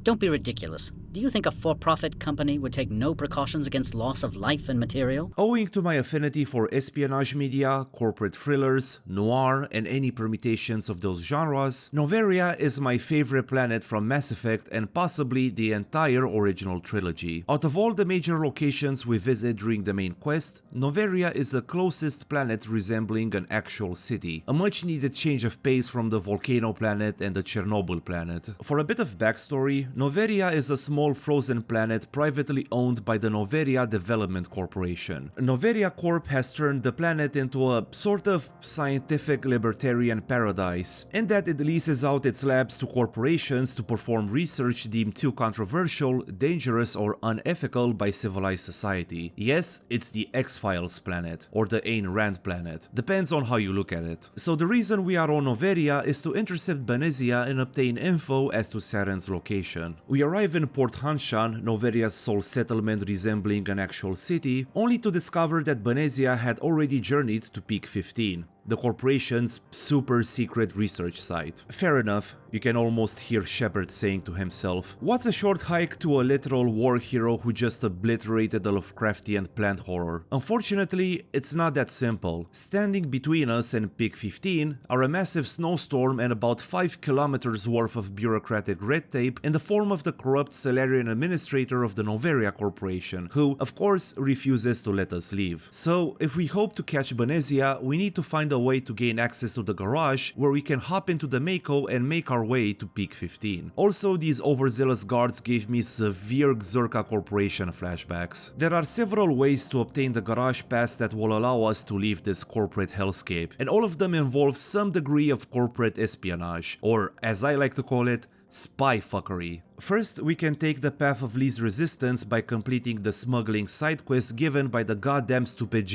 Don't be ridiculous. Do you think a for-profit company would take no precautions against loss of life and material? Owing to my affinity for espionage media, corporate thrillers, noir, and any permutations of those genres, Noveria is my favorite planet from Mass Effect and possibly the entire original trilogy. Out of all the major locations we visit during the main quest, Noveria is the closest planet resembling an actual city, a much needed change of pace from the Volcano planet and the Chernobyl planet. For a bit of backstory, Noveria is a small frozen planet privately owned by the Noveria Development Corporation. Noveria Corp has turned the planet into a sort of scientific libertarian paradise, in that it leases out its labs to corporations to perform research deemed too controversial, dangerous, or unethical by civilized society. Yes, it's the X-Files planet, or the Ayn Rand planet, depends on how you look at it. So the reason we are on Noveria is to intercept Benezia and obtain info as to Saren's location. We arrive in Port Hanshan, Noveria's sole settlement resembling an actual city, only to discover that Benezia had already journeyed to Peak 15, the corporation's super secret research site. Fair enough, you can almost hear Shepard saying to himself, what's a short hike to a literal war hero who just obliterated a Lovecraftian plant horror? Unfortunately, it's not that simple. Standing between us and Peak 15 are a massive snowstorm and about 5 kilometers worth of bureaucratic red tape in the form of the corrupt Salarian administrator of the Noveria Corporation, who, of course, refuses to let us leave. So, if we hope to catch Benezia, we need to find find a way to gain access to the garage where we can hop into the Mako and make our way to Peak 15. Also, these overzealous guards gave me severe Xurka Corporation flashbacks. There are several ways to obtain the garage pass that will allow us to leave this corporate hellscape, and all of them involve some degree of corporate espionage, or as I like to call it, spy fuckery. First, we can take the path of least resistance by completing the smuggling side quest given by the goddamn stupid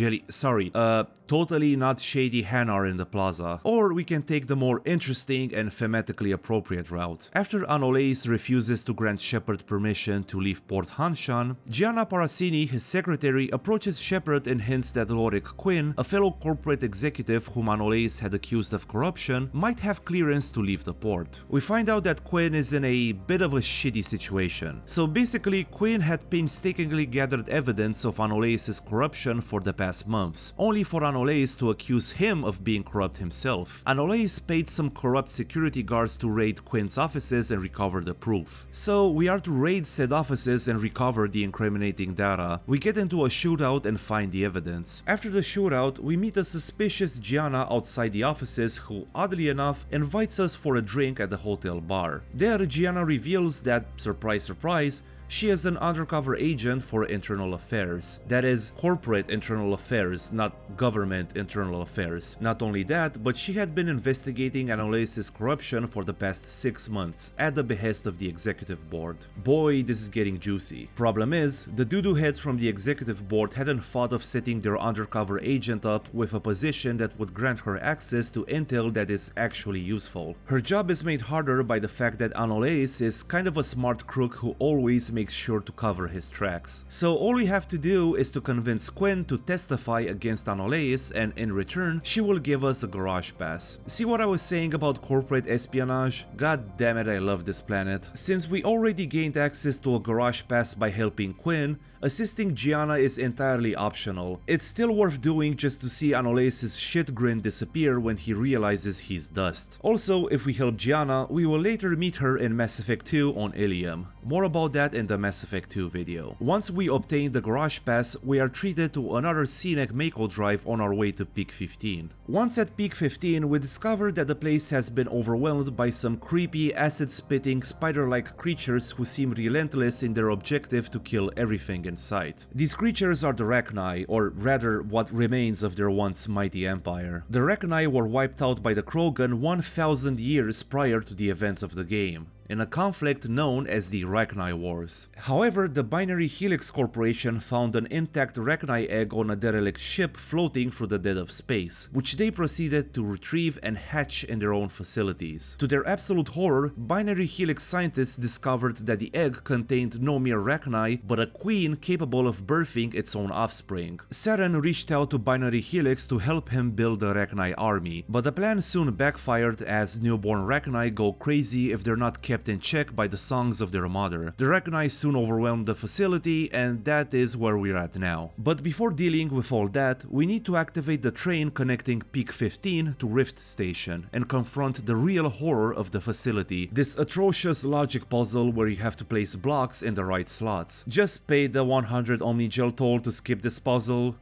totally not shady Hanar in the plaza. Or we can take the more interesting and thematically appropriate route. After Anoleis refuses to grant Shepard permission to leave Port Hanshan, Gianna Parasini, his secretary, approaches Shepard and hints that Lorik Quinn, a fellow corporate executive whom Anoleis had accused of corruption, might have clearance to leave the port. We find out that Quinn is in a bit of a shitty situation. So basically, Quinn had painstakingly gathered evidence of Anoleis' corruption for the past months, only for Anoleis to accuse him of being corrupt himself. Anoleis paid some corrupt security guards to raid Quinn's offices and recover the proof. So we are to raid said offices and recover the incriminating data. We get into a shootout and find the evidence. After the shootout, we meet a suspicious Gianna outside the offices who, oddly enough, invites us for a drink at the hotel bar. There, Gianna reveals that, surprise surprise, she is an undercover agent for internal affairs. That is, corporate internal affairs, not government internal affairs. Not only that, but she had been investigating Anoleis' corruption for the past 6 months, at the behest of the executive board. Boy, this is getting juicy. Problem is, the doo-doo heads from the executive board hadn't thought of setting their undercover agent up with a position that would grant her access to intel that is actually useful. Her job is made harder by the fact that Anoleis is kind of a smart crook who always makes sure to cover his tracks. So all we have to do is to convince Quinn to testify against Anoleis, and in return, she will give us a garage pass. See what I was saying about corporate espionage? God damn it, I love this planet. Since we already gained access to a garage pass by helping Quinn, assisting Gianna is entirely optional. It's still worth doing just to see Anoleis' shit grin disappear when he realizes he's dust. Also, if we help Gianna, we will later meet her in Mass Effect 2 on Ilium. More about that in the Mass Effect 2 video. Once we obtain the garage pass, we are treated to another scenic Mako drive on our way to Peak 15. Once at Peak 15, we discover that the place has been overwhelmed by some creepy, acid-spitting, spider-like creatures who seem relentless in their objective to kill everything in sight. These creatures are the Rachni, or rather what remains of their once mighty empire. The Rachni were wiped out by the Krogan 1000 years prior to the events of the game, in a conflict known as the Rachni Wars. However, the Binary Helix Corporation found an intact Rachni egg on a derelict ship floating through the dead of space, which they proceeded to retrieve and hatch in their own facilities. To their absolute horror, Binary Helix scientists discovered that the egg contained no mere Rachni, but a queen capable of birthing its own offspring. Saren reached out to Binary Helix to help him build a Rachni army, but the plan soon backfired as newborn Rachni go crazy if they're not kept in check by the songs of their mother. The Rachni soon overwhelmed the facility, and that is where we're at now. But before dealing with all that, we need to activate the train connecting Peak 15 to Rift Station and confront the real horror of the facility, this atrocious logic puzzle where you have to place blocks in the right slots. Just pay the 100 Omnigel toll to skip this puzzle.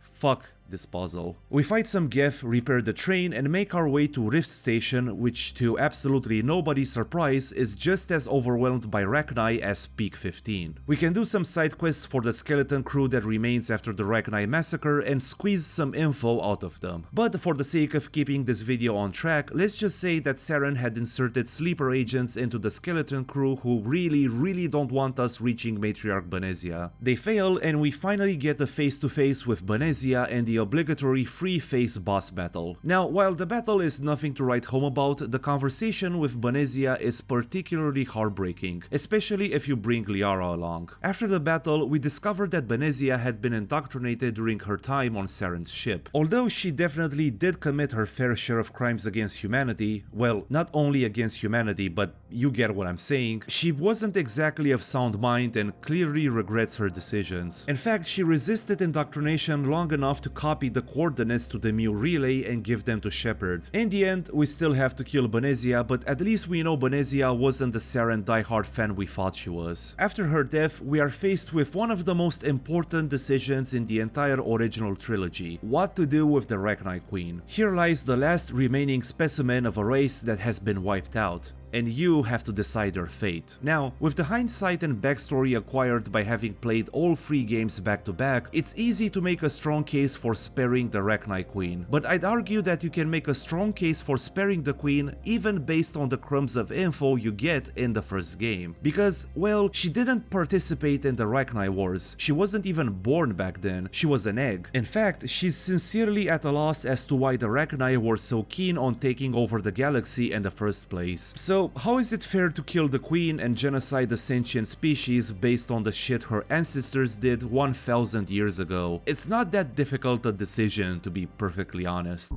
Fuck this puzzle. We fight some Geth, repair the train, and make our way to Rift Station, which to absolutely nobody's surprise is just as overwhelmed by Rachni as Peak 15. We can do some side quests for the skeleton crew that remains after the Rachni massacre and squeeze some info out of them. But for the sake of keeping this video on track, let's just say that Saren had inserted sleeper agents into the skeleton crew who really don't want us reaching Matriarch Benezia. They fail, and we finally get a face-to-face with Benezia and the obligatory free-face boss battle. Now, while the battle is nothing to write home about, the conversation with Benezia is particularly heartbreaking, especially if you bring Liara along. After the battle, we discover that Benezia had been indoctrinated during her time on Saren's ship. Although she definitely did commit her fair share of crimes against humanity, well, not only against humanity, but you get what I'm saying, she wasn't exactly of sound mind and clearly regrets her decisions. In fact, she resisted indoctrination long enough to copy the coordinates to the Mu relay and give them to Shepard. In the end, we still have to kill Benezia, but at least we know Benezia wasn't the Saren diehard fan we thought she was. After her death, we are faced with one of the most important decisions in the entire original trilogy: what to do with the Rachni Queen. Here lies the last remaining specimen of a race that has been wiped out, and you have to decide their fate. Now, with the hindsight and backstory acquired by having played all 3 games back to back, it's easy to make a strong case for sparing the Rachni Queen, but I'd argue that you can make a strong case for sparing the Queen even based on the crumbs of info you get in the first game. Because, well, she didn't participate in the Rachni Wars, she wasn't even born back then, she was an egg. In fact, she's sincerely at a loss as to why the Rachni were so keen on taking over the galaxy in the first place. So how is it fair to kill the Queen and genocide a sentient species based on the shit her ancestors did 1000 years ago? It's not that difficult a decision, to be perfectly honest.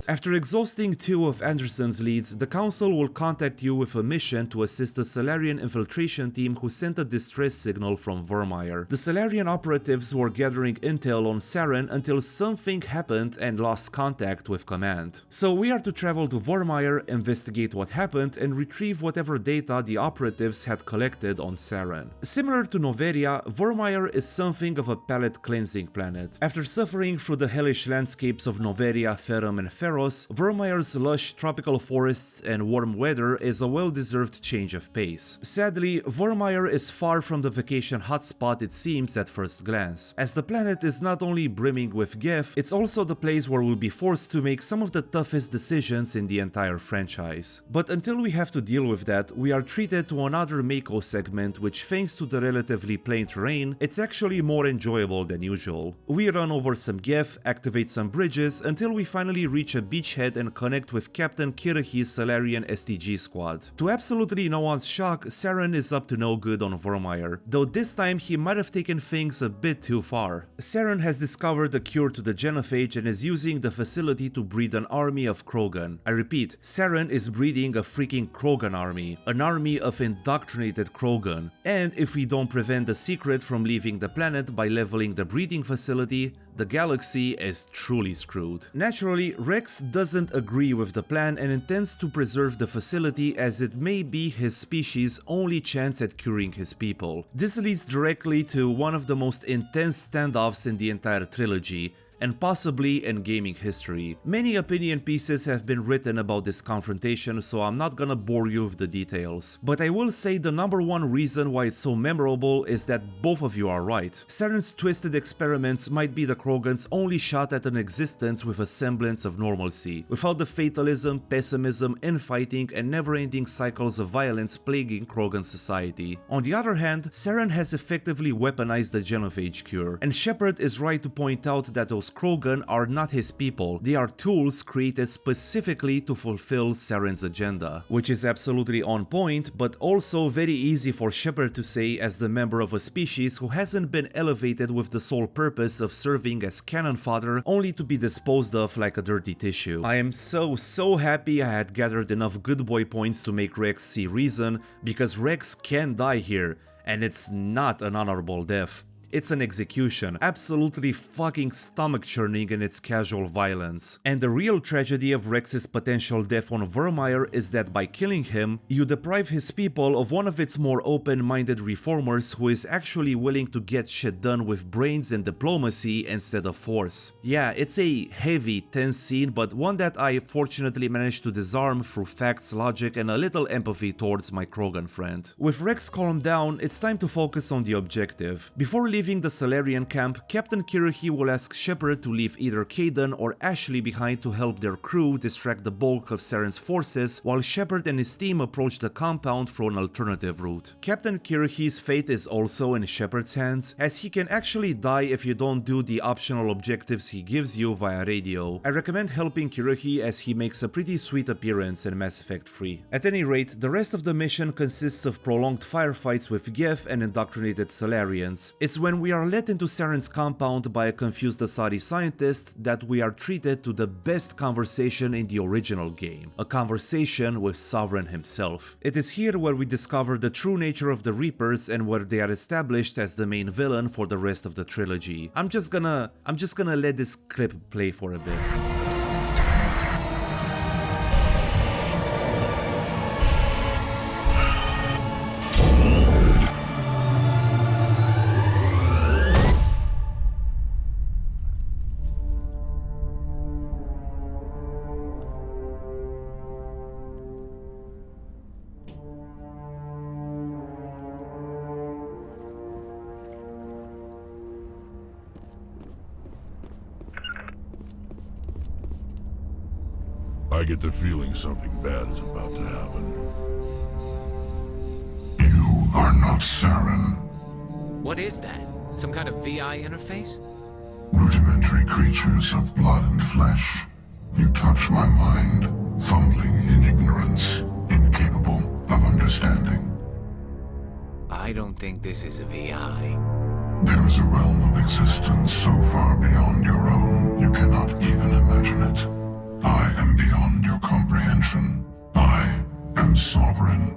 After exhausting 2 of Anderson's leads, the Council will contact you with a mission to assist the Salarian infiltration team who sent a distress signal from Virmire. The Salarian operatives were gathering intel on Saren until something happened and lost contact with command. So we are to travel to Virmire, investigate what happened, and retrieve whatever data the operatives had collected on Saren. Similar to Noveria, Virmire is something of a palate cleansing planet. After suffering through the hellish landscapes of Noveria, Therum, and Feros, Virmire's lush tropical forests and warm weather is a well-deserved change of pace. Sadly, Virmire is far from the vacation hotspot it seems at first glance, as the planet is not only brimming with Geth, it's also the place where we'll be forced to make some of the toughest decisions in the entire franchise. But until we have to deal with that, we are treated to another Mako segment which, thanks to the relatively plain terrain, it's actually more enjoyable than usual. We run over some Geth, activate some bridges, until we finally reach a beachhead and connect with Captain Kirahi's Salarian STG squad. To absolutely no one's shock, Saren is up to no good on Virmire, though this time he might have taken things a bit too far. Saren has discovered a cure to the genophage and is using the facility to breed an army of Krogan. I repeat, Saren is breeding a freaking Krogan army, an army of indoctrinated Krogan. And if we don't prevent the secret from leaving the planet by leveling the breeding facility, the galaxy is truly screwed. Naturally, Rex doesn't agree with the plan and intends to preserve the facility as it may be his species' only chance at curing his people. This leads directly to one of the most intense standoffs in the entire trilogy, and possibly in gaming history. Many opinion pieces have been written about this confrontation, so I'm not gonna bore you with the details. But I will say the number one reason why it's so memorable is that both of you are right. Saren's twisted experiments might be the Krogan's only shot at an existence with a semblance of normalcy, without the fatalism, pessimism, infighting, and never-ending cycles of violence plaguing Krogan society. On the other hand, Saren has effectively weaponized the genophage cure, and Shepard is right to point out that those Krogan are not his people, they are tools created specifically to fulfill Saren's agenda, which is absolutely on point, but also very easy for Shepard to say as the member of a species who hasn't been elevated with the sole purpose of serving as cannon fodder only to be disposed of like a dirty tissue. I am so happy I had gathered enough good boy points to make Rex see reason, because Rex can die here, and it's not an honorable death. It's an execution, absolutely fucking stomach-churning in its casual violence. And the real tragedy of Rex's potential death on Virmire is that by killing him, you deprive his people of one of its more open-minded reformers who is actually willing to get shit done with brains and diplomacy instead of force. Yeah, it's a heavy, tense scene, but one that I fortunately managed to disarm through facts, logic, and a little empathy towards my Krogan friend. With Rex calmed down, it's time to focus on the objective. Before leaving the Salarian camp, Captain Kirahi will ask Shepard to leave either Kaidan or Ashley behind to help their crew distract the bulk of Saren's forces, while Shepard and his team approach the compound through an alternative route. Captain Kirahi's fate is also in Shepard's hands, as he can actually die if you don't do the optional objectives he gives you via radio. I recommend helping Kirahi as he makes a pretty sweet appearance in Mass Effect 3. At any rate, the rest of the mission consists of prolonged firefights with Geth and indoctrinated Salarians. It's when when we are let into Saren's compound by a confused Asadi scientist that we are treated to the best conversation in the original game, a conversation with Sovereign himself. It is here where we discover the true nature of the Reapers and where they are established as the main villain for the rest of the trilogy. I'm just gonna let this clip play for a bit. I get the feeling something bad is about to happen. You are not Saren. What is that? Some kind of VI interface? Rudimentary creatures of blood and flesh. You touch my mind, fumbling in ignorance, incapable of understanding. I don't think this is a VI. There is a realm of existence so far beyond your own, you cannot even imagine it. I am beyond your comprehension. I am Sovereign.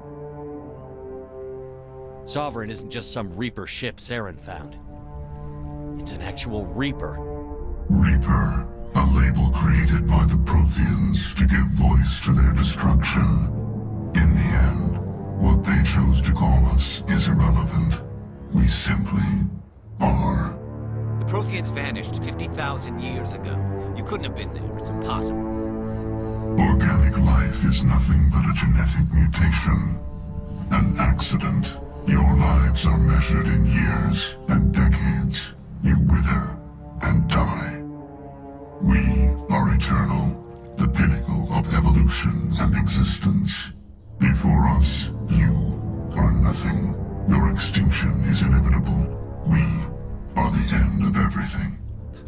Sovereign isn't just some Reaper ship Saren found. It's an actual Reaper. Reaper, a label created by the Protheans to give voice to their destruction. In the end, what they chose to call us is irrelevant. We simply are. The Protheans vanished 50,000 years ago. You couldn't have been there. It's impossible. Organic life is nothing but a genetic mutation. An accident. Your lives are measured in years and decades. You wither and die. We are eternal, the pinnacle of evolution and existence. Before us, you are nothing. Your extinction is inevitable. We are the end of everything.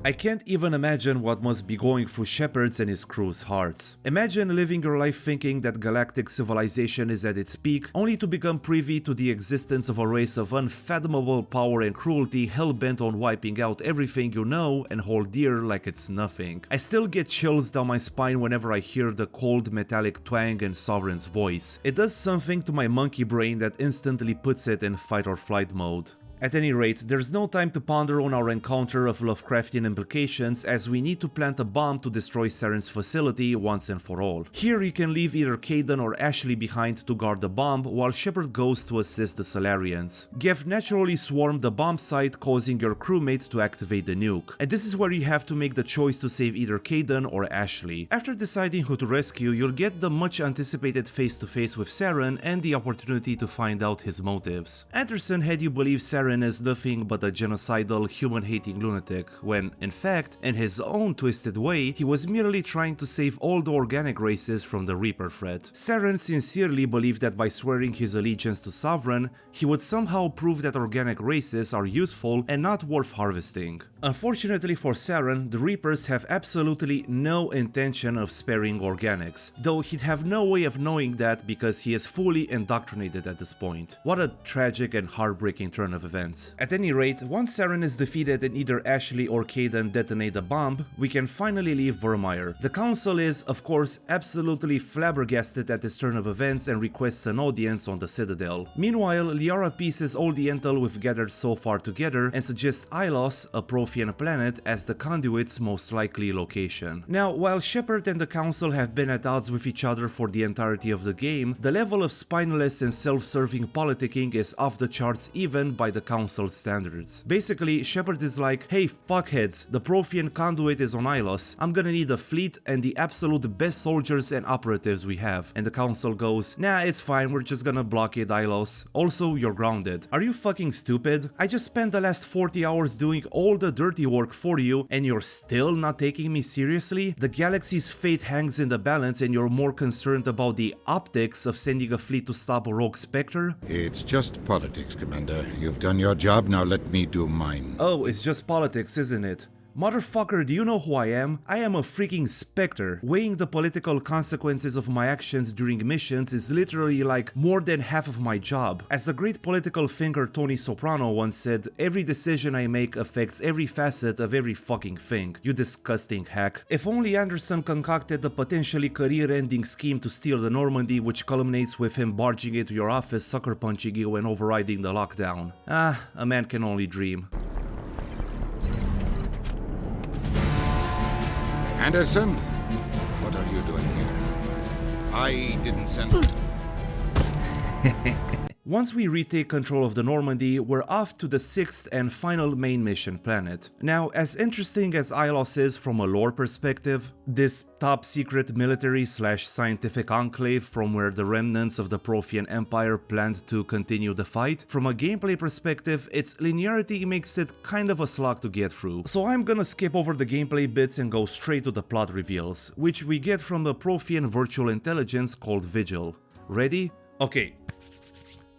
I can't even imagine what must be going through Shepard's and his crew's hearts. Imagine living your life thinking that galactic civilization is at its peak, only to become privy to the existence of a race of unfathomable power and cruelty hell-bent on wiping out everything you know and hold dear like it's nothing. I still get chills down my spine whenever I hear the cold metallic twang in Sovereign's voice. It does something to my monkey brain that instantly puts it in fight or flight mode. At any rate, there's no time to ponder on our encounter of Lovecraftian implications, as we need to plant a bomb to destroy Saren's facility once and for all. Here you can leave either Kaidan or Ashley behind to guard the bomb, while Shepard goes to assist the Salarians. Geth naturally swarmed the bomb site, causing your crewmate to activate the nuke. And this is where you have to make the choice to save either Kaidan or Ashley. After deciding who to rescue, you'll get the much anticipated face-to-face with Saren and the opportunity to find out his motives. Anderson had you believe Saren is nothing but a genocidal, human-hating lunatic, when, in fact, in his own twisted way, he was merely trying to save all the organic races from the Reaper threat. Saren sincerely believed that by swearing his allegiance to Sovereign, he would somehow prove that organic races are useful and not worth harvesting. Unfortunately for Saren, the Reapers have absolutely no intention of sparing organics, though he'd have no way of knowing that because he is fully indoctrinated at this point. What a tragic and heartbreaking turn of events. At any rate, once Saren is defeated and either Ashley or Kaidan detonate a bomb, we can finally leave Virmire. The Council is, of course, absolutely flabbergasted at this turn of events and requests an audience on the Citadel. Meanwhile, Liara pieces all the intel we've gathered so far together and suggests Illos, a Prothean planet, as the conduit's most likely location. Now, while Shepard and the Council have been at odds with each other for the entirety of the game, the level of spineless and self-serving politicking is off the charts even by the Council standards. Basically, Shepard is like, hey fuckheads, the Prothean conduit is on Illos, I'm gonna need a fleet and the absolute best soldiers and operatives we have. And the Council goes, nah, it's fine, we're just gonna blockade Illos. Also, you're grounded. Are you fucking stupid? I just spent the last 40 hours doing all the dirty work for you and you're still not taking me seriously? The galaxy's fate hangs in the balance and you're more concerned about the optics of sending a fleet to stop a rogue Spectre? It's just politics, Commander. You've done your job, now let me do mine. Oh, it's just politics, isn't it? Motherfucker, do you know who I am? I am a freaking specter. Weighing the political consequences of my actions during missions is literally like more than half of my job. As the great political thinker Tony Soprano once said, every decision I make affects every facet of every fucking thing. You disgusting hack. If only Anderson concocted a potentially career-ending scheme to steal the Normandy, which culminates with him barging into your office, sucker punching you and overriding the lockdown. Ah, a man can only dream. Anderson, what are you doing here? I didn't send... Once we retake control of the Normandy, we're off to the 6th and final main mission planet. Now, as interesting as Illos is from a lore perspective, this top-secret military/scientific enclave from where the remnants of the Prothean Empire planned to continue the fight, from a gameplay perspective, its linearity makes it kind of a slog to get through. So I'm gonna skip over the gameplay bits and go straight to the plot reveals, which we get from the Prothean virtual intelligence called Vigil. Ready? Okay.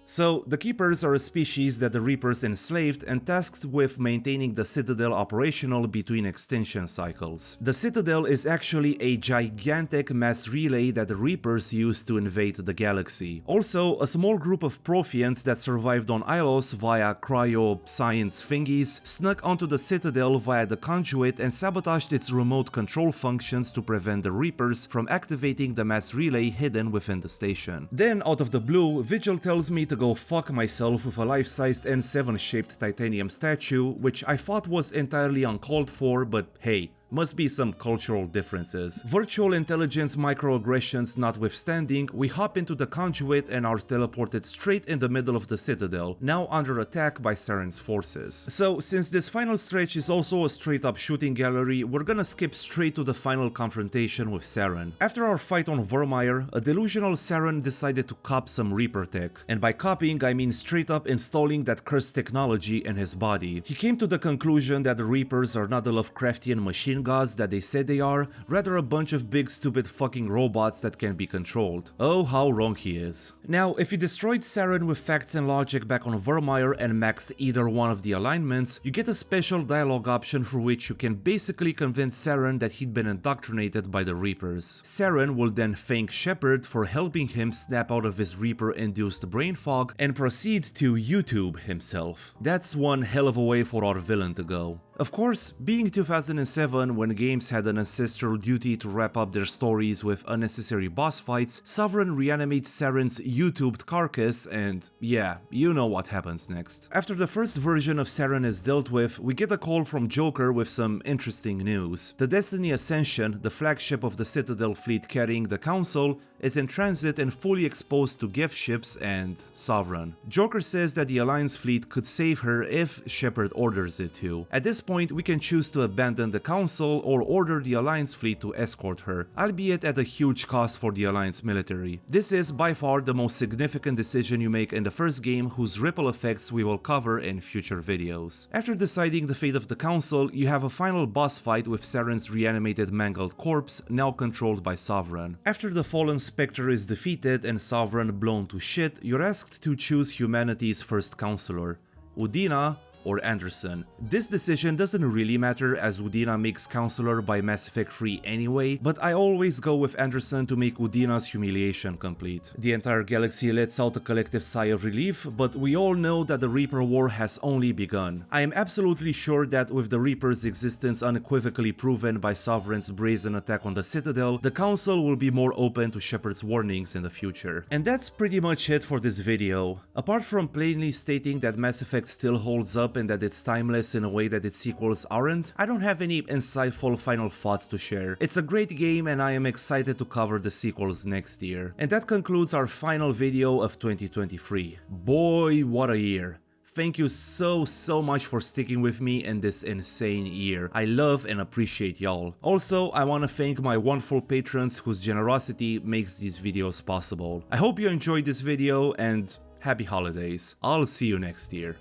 So, the Keepers are a species that the Reapers enslaved and tasked with maintaining the Citadel operational between extinction cycles. The Citadel is actually a gigantic mass relay that the Reapers used to invade the galaxy. Also, a small group of Protheans that survived on Illos via cryo-science thingies snuck onto the Citadel via the conduit and sabotaged its remote control functions to prevent the Reapers from activating the mass relay hidden within the station. Then, out of the blue, Vigil tells me to go fuck myself with a life-sized N7-shaped titanium statue, which I thought was entirely uncalled for, but hey, must be some cultural differences. Virtual intelligence microaggressions notwithstanding, we hop into the conduit and are teleported straight in the middle of the Citadel, now under attack by Saren's forces. So, since this final stretch is also a straight-up shooting gallery, we're gonna skip straight to the final confrontation with Saren. After our fight on Virmire, a delusional Saren decided to cop some Reaper tech, and by copying I mean straight-up installing that cursed technology in his body. He came to the conclusion that the Reapers are not the Lovecraftian machine gods that they said they are, rather a bunch of big stupid fucking robots that can be controlled. Oh, how wrong he is. Now, if you destroyed Saren with facts and logic back on Virmire and maxed either one of the alignments, you get a special dialogue option for which you can basically convince Saren that he'd been indoctrinated by the Reapers. Saren will then thank Shepard for helping him snap out of his Reaper-induced brain fog and proceed to YouTube himself. That's one hell of a way for our villain to go. Of course, being 2007 when games had an ancestral duty to wrap up their stories with unnecessary boss fights, Sovereign reanimates Saren's YouTubed carcass and yeah, you know what happens next. After the first version of Saren is dealt with, we get a call from Joker with some interesting news. The Destiny Ascension, the flagship of the Citadel fleet carrying the Council, is in transit and fully exposed to gift ships and Sovereign. Joker says that the Alliance fleet could save her if Shepard orders it to. At this point, we can choose to abandon the Council or order the Alliance fleet to escort her, albeit at a huge cost for the Alliance military. This is by far the most significant decision you make in the first game, whose ripple effects we will cover in future videos. After deciding the fate of the Council, you have a final boss fight with Saren's reanimated mangled corpse, now controlled by Sovereign. After the fallen Spectre is defeated and Sovereign blown to shit, you're asked to choose humanity's first counselor, Udina or Anderson. This decision doesn't really matter as Udina makes Counselor by Mass Effect 3 anyway, but I always go with Anderson to make Udina's humiliation complete. The entire galaxy lets out a collective sigh of relief, but we all know that the Reaper War has only begun. I am absolutely sure that with the Reaper's existence unequivocally proven by Sovereign's brazen attack on the Citadel, the Council will be more open to Shepard's warnings in the future. And that's pretty much it for this video. Apart from plainly stating that Mass Effect still holds up and that it's timeless in a way that its sequels aren't, I don't have any insightful final thoughts to share. It's a great game and I am excited to cover the sequels next year. And that concludes our final video of 2023. Boy, what a year. Thank you so much for sticking with me in this insane year. I love and appreciate y'all. Also, I want to thank my wonderful patrons whose generosity makes these videos possible. I hope you enjoyed this video and happy holidays. I'll see you next year.